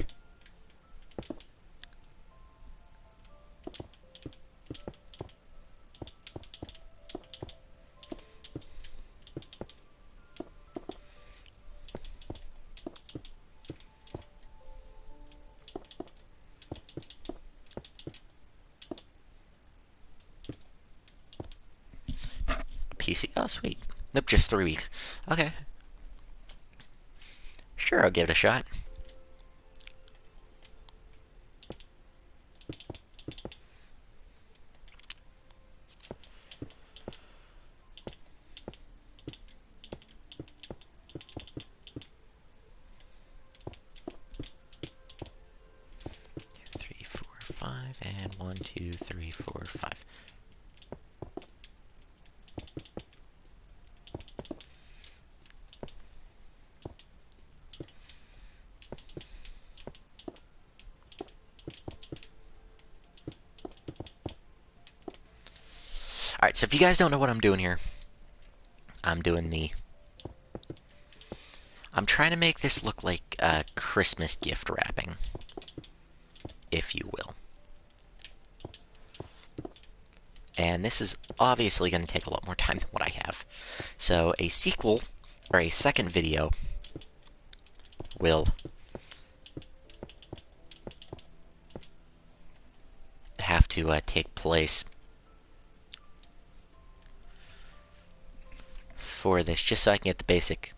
PC? Oh, sweet. Nope, just 3 weeks. Okay. Sure, I'll give it a shot. Three, four, five, and 1, 2, 3, 4, 5. Alright, so if you guys don't know what I'm doing here, I'm trying to make this look like Christmas gift wrapping, if you will. And this is obviously going to take a lot more time than what I have. So a sequel, or a second video, will have to take place for this, just so I can get the basic.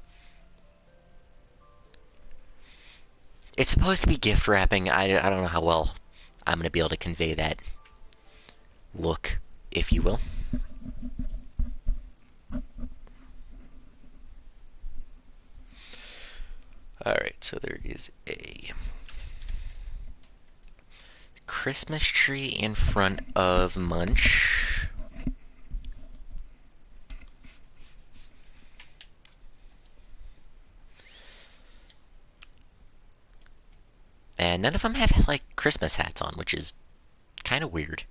It's supposed to be gift wrapping. I don't know how well I'm going to be able to convey that look, if you will. Alright, so there is a Christmas tree in front of Munch. And none of them have, like, Christmas hats on, which is kind of weird.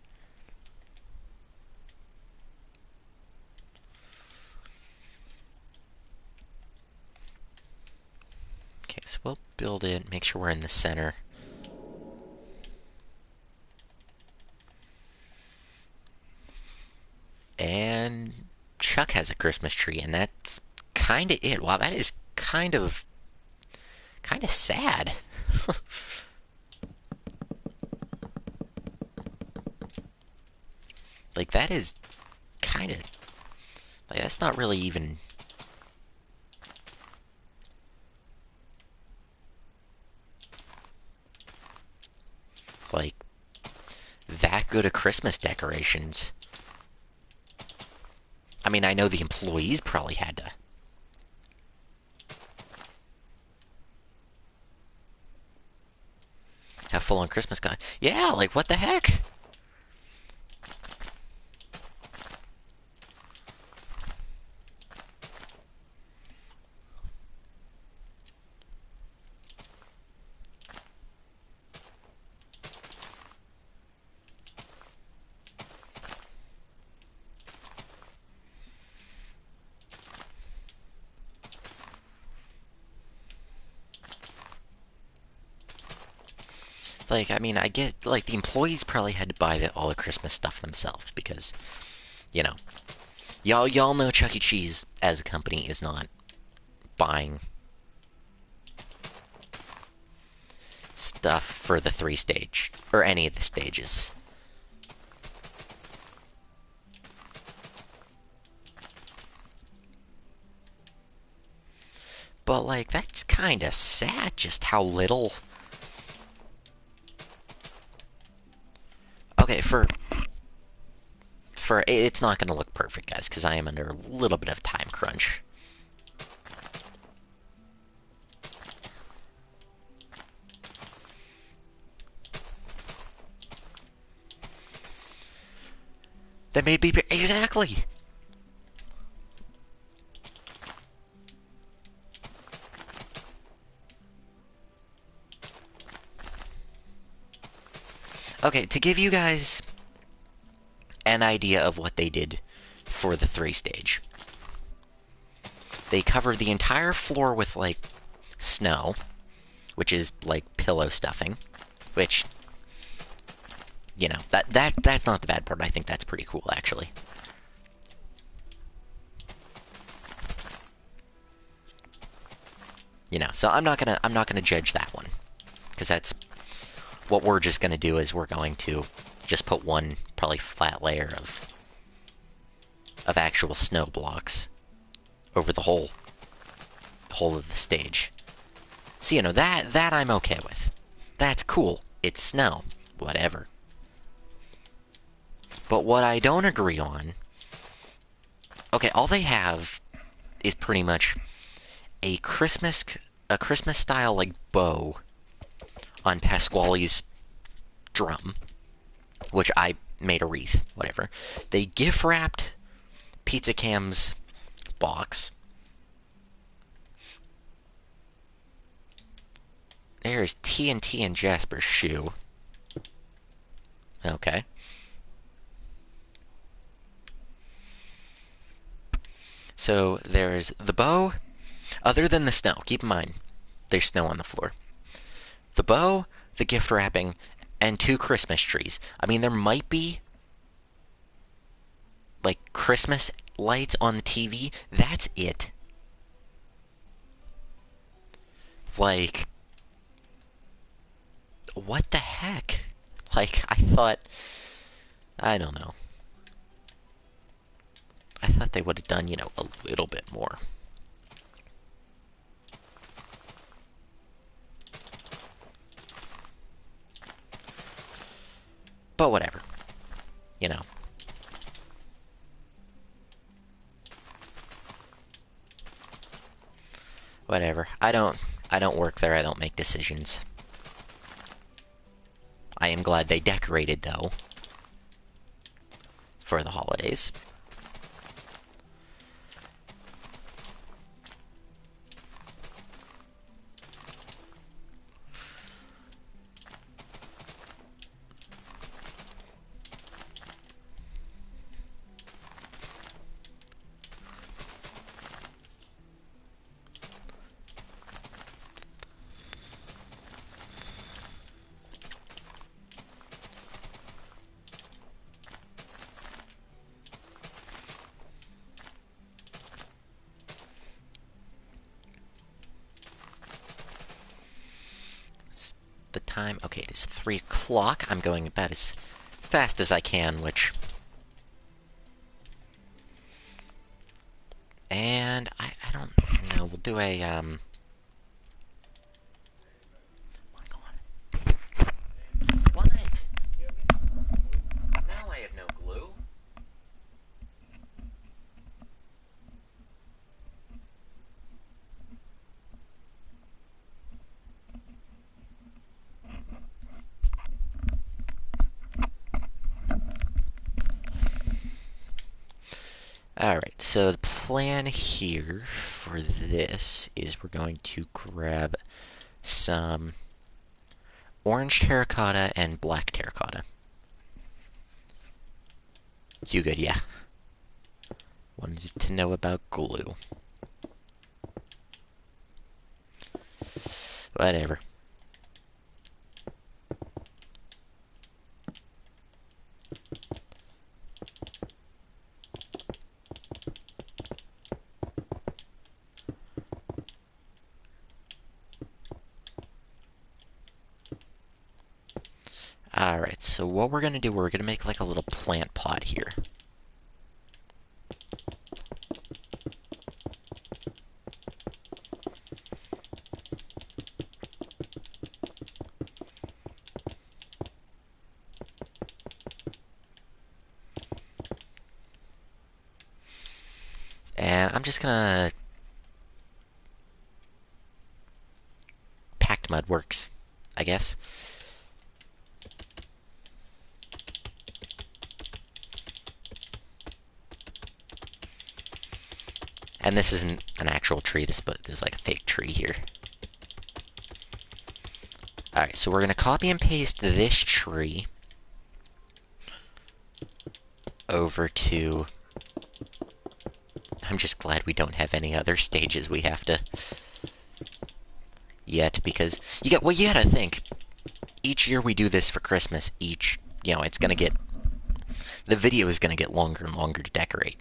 Okay, so we'll build it, make sure we're in the center. And Chuck has a Christmas tree, and that's kind of it. Wow, that is kind of sad. Like, that is kind of, like, that's not really even, like, that good of Christmas decorations. I mean, I know the employees probably had to have full-on Christmas guy. Yeah, like, what the heck? Like, I mean, I get, like, the employees probably had to buy all the Christmas stuff themselves because, you know, y'all know Chuck E. Cheese as a company is not buying stuff for the 3-stage or any of the stages. But, like, that's kind of sad just how little. Okay, for it's not going to look perfect, guys, because I am under a little bit of time crunch. That made me exactly. Okay, to give you guys an idea of what they did for the 3-stage. They covered the entire floor with, like, snow, which is, like, pillow stuffing, which, you know, that's not the bad part. I think that's pretty cool, actually. You know, so I'm not gonna judge that one, because that's what we're just gonna do is we're going to just put one probably flat layer of actual snow blocks over the whole of the stage. So, you know, that I'm okay with. That's cool. It's snow. Whatever. But what I don't agree on... Okay, all they have is pretty much a Christmas style, like, bow on Pasquale's drum, which I made a wreath, whatever. They gift wrapped Pizza Cam's box. There's TNT and Jasper's shoe. Okay. So there's the bow. Other than the snow, keep in mind, there's snow on the floor. The bow, the gift wrapping, and 2 Christmas trees. I mean, there might be, like, Christmas lights on the TV, that's it. Like, what the heck? Like, I don't know. I thought they would have done, a little bit more. But whatever. You know. Whatever. I don't work there. I don't make decisions. I am glad they decorated, though, for the holidays. The time, okay, it is 3 o'clock. I'm going about as fast as I can, which... And I don't know, we'll do a, What? Now I have no glue. Alright, so the plan here for this is we're going to grab some orange terracotta and black terracotta. You good, yeah. Wanted to know about glue. Whatever. Alright, so what we're gonna do, we're gonna make like a little plant pot here. And I'm just gonna... Packed mud works, I guess. And this isn't an actual tree, this is like a fake tree here. Alright, so we're gonna copy and paste this tree over to... I'm just glad we don't have any other stages we have to... yet, because you gotta think, each year we do this for Christmas, it's gonna get... The video is gonna get longer and longer to decorate.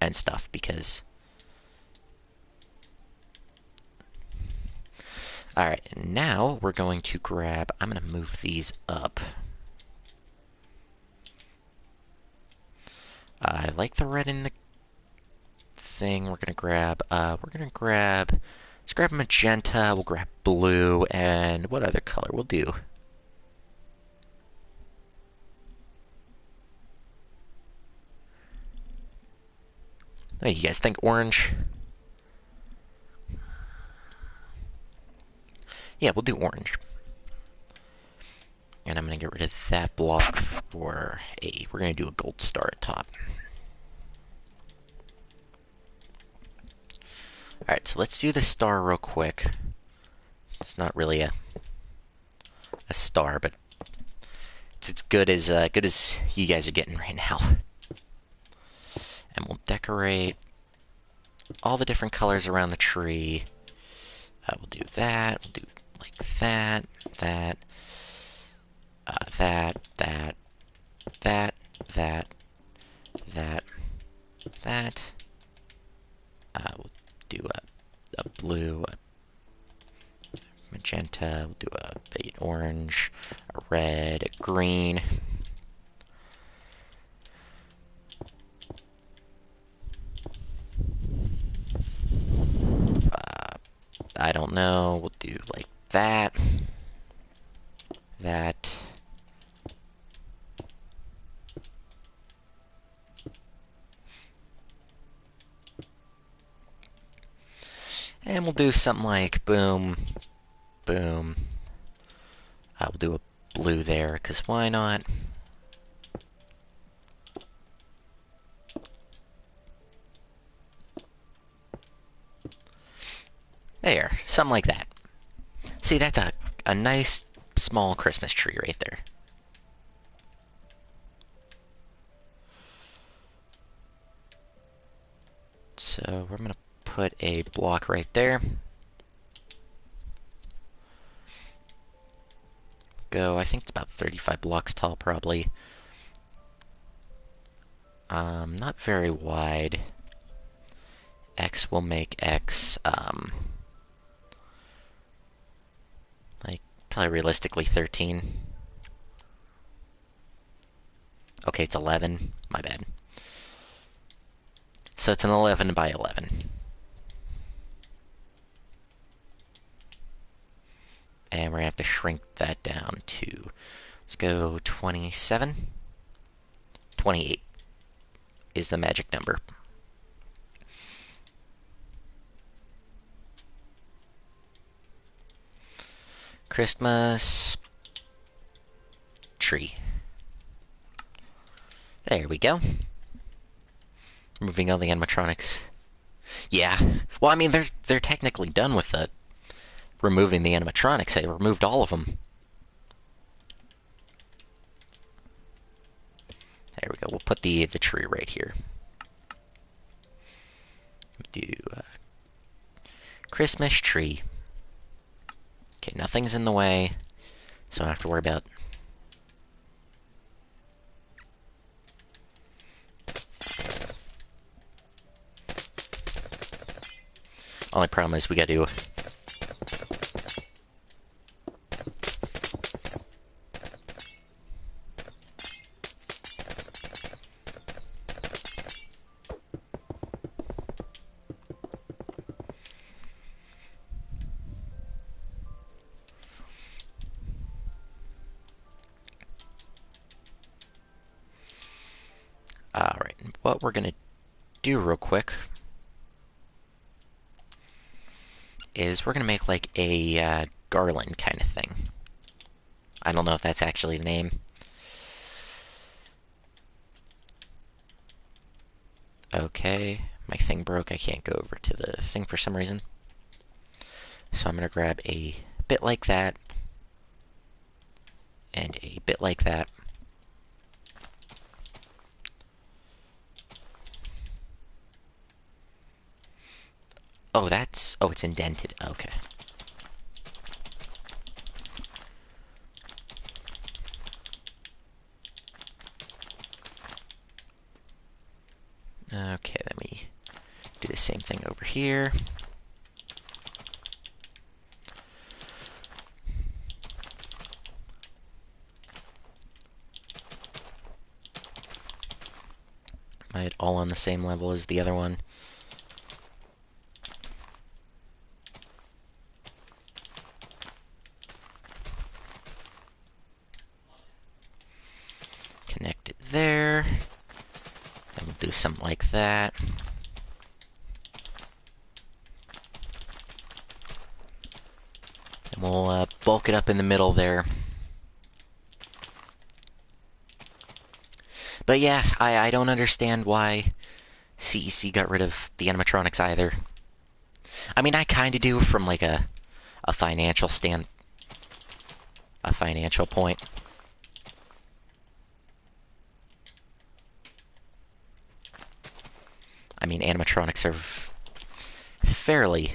And stuff, because... Alright, now we're going to grab... I'm gonna move these up. I like the red in the thing. We're gonna grab... Let's grab magenta, we'll grab blue, and what other color we'll do? What do you guys think? Orange? Yeah, we'll do orange. And I'm going to get rid of that block for a... We're going to do a gold star at top. Alright, so let's do the star real quick. It's not really a star, but it's as good as you guys are getting right now. And we'll decorate all the different colors around the tree. We'll do that. We'll do like that, that, that, that, that, that, that, that. We'll do a blue, a magenta, we'll do a orange, a red, a green. I don't know, we'll do like that. That. And we'll do something like boom, boom. We'll do a blue there, because why not? There, something like that. See, that's a nice small Christmas tree right there. So we're going to put a block right there. Go, I think it's about 35 blocks tall, probably. Not very wide. X will make X, like, probably realistically 13. Okay, it's 11. My bad. So it's an 11 by 11. And we're going to have to shrink that down to, let's go 27. 28 is the magic number. Christmas tree. There we go. Removing all the animatronics. Yeah. Well, I mean, they're technically done with the removing the animatronics. I removed all of them. There we go. We'll put the tree right here. Do Christmas tree. Okay, nothing's in the way, so I don't have to worry about. Only problem is we gotta do. Alright, what we're gonna do real quick is we're gonna make like a garland kind of thing. I don't know if that's actually the name. Okay, my thing broke. I can't go over to the thing for some reason. So I'm gonna grab a bit like that and a bit like that. Oh, it's indented. Okay. Okay, let me do the same thing over here. Right, all on the same level as the other one. Connect it there. And we'll do something like that. And we'll bulk it up in the middle there. But yeah, I don't understand why CEC got rid of the animatronics either. I mean, I kind of do from like a financial point. I mean, animatronics are fairly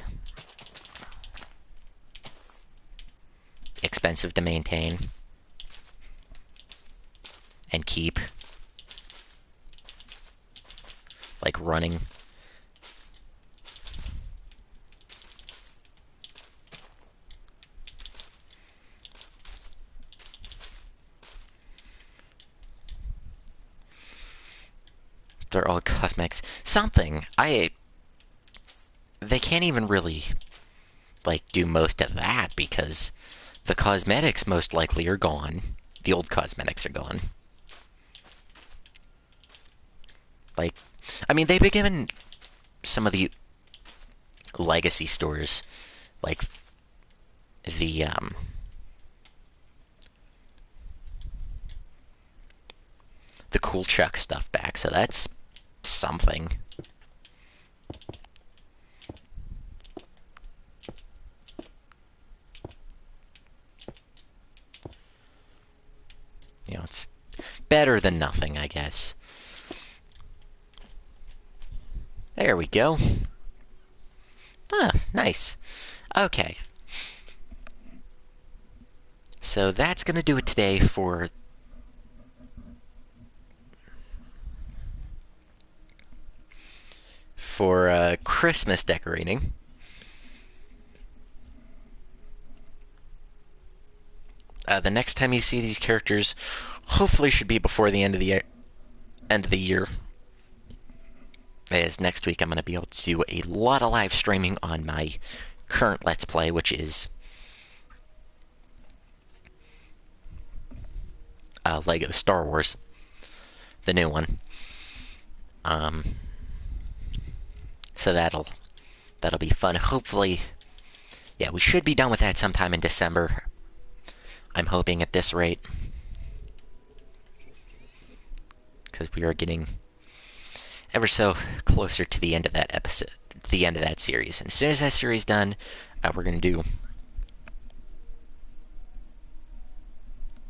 expensive to maintain and keep. like running. They're all cosmetics. Something. They can't even really, like, do most of that because the cosmetics most likely are gone. The old cosmetics are gone. Like, I mean, they've been given some of the legacy stores, like the the cool Chuck stuff back, so that's something. You know, it's better than nothing, I guess. There we go. Ah, nice. Okay. So that's gonna do it today for Christmas decorating. The next time you see these characters, hopefully, should be before the end of the year. As next week, I'm going to be able to do a lot of live streaming on my current Let's Play, which is Lego Star Wars, the new one. So that'll be fun. Hopefully, yeah, we should be done with that sometime in December. I'm hoping at this rate, because we are getting ever so closer to the end of that episode, the end of that series. And as soon as that series is done, we're gonna do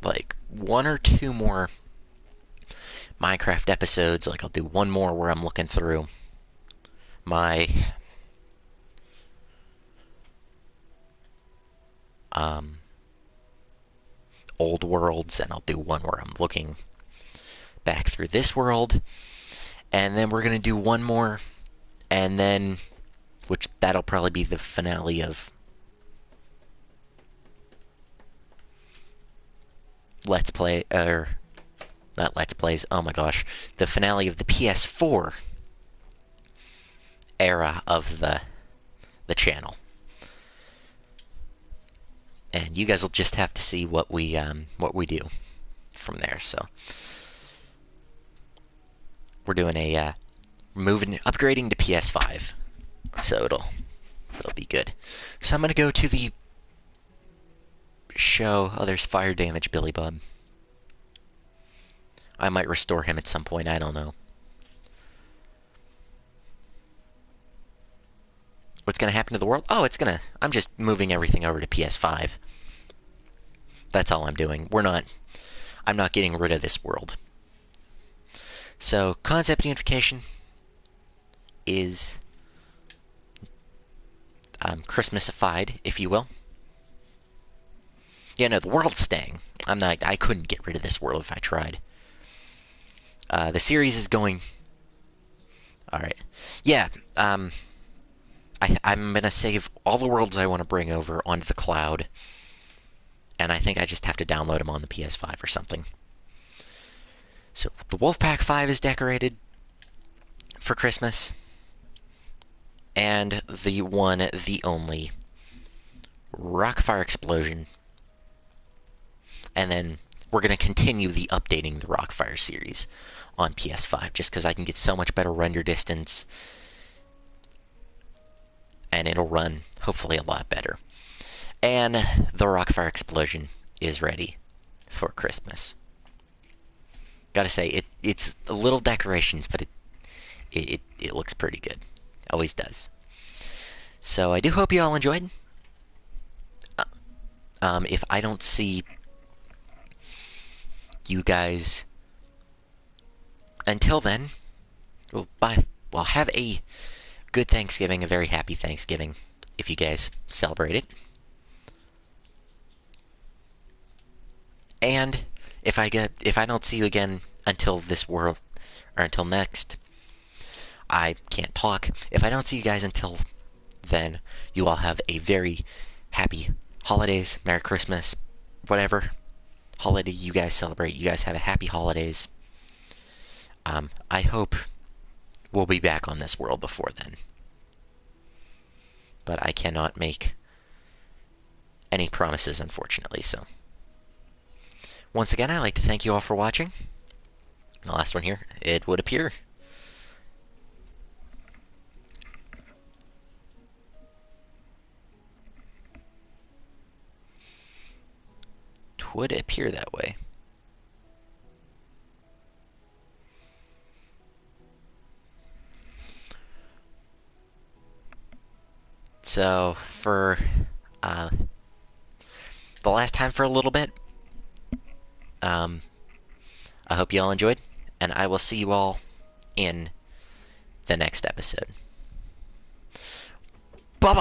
like one or two more Minecraft episodes. Like I'll do one more where I'm looking through my old worlds, and I'll do one where I'm looking back through this world, and then we're gonna do one more, and then which that'll probably be the finale of Let's Play, or not Let's Plays, oh my gosh, the finale of the PS4 era of the channel. And you guys will just have to see what we do from there. So we're doing a upgrading to PS5, so it'll be good. So I'm gonna go to the show. Oh, there's fire damage, Billy Bob. I might restore him at some point. I don't know. What's gonna happen to the world? Oh, I'm just moving everything over to PS5. That's all I'm doing. I'm not getting rid of this world. So, concept unification is Christmasified, if you will. Yeah, no, the world's staying. I couldn't get rid of this world if I tried. The series is going... Alright. Yeah, I'm gonna save all the worlds I want to bring over onto the cloud. And I think I just have to download them on the PS5 or something. So, the Wolfpack 5 is decorated for Christmas. And the only Rockfire Explosion. And then we're going to continue the updating the Rockfire series on PS5, just because I can get so much better render distance, and it'll run, hopefully, a lot better. And the Rockfire Explosion is ready for Christmas. Gotta say, it's a little decorations, but it looks pretty good. Always does. So I do hope you all enjoyed. If I don't see you guys until then, well, bye. Well, have a good Thanksgiving, a very happy Thanksgiving, if you guys celebrate it. And if I don't see you again until this world, or until next, I can't talk. If I don't see you guys until then, you all have a very happy holidays, Merry Christmas, whatever holiday you guys celebrate. You guys have a happy holidays. I hope we'll be back on this world before then. But I cannot make any promises, unfortunately, so. Once again, I'd like to thank you all for watching. The last one here, it would appear. It would appear that way. So, for the last time for a little bit, I hope you all enjoyed, and I will see you all in the next episode. Bye-bye!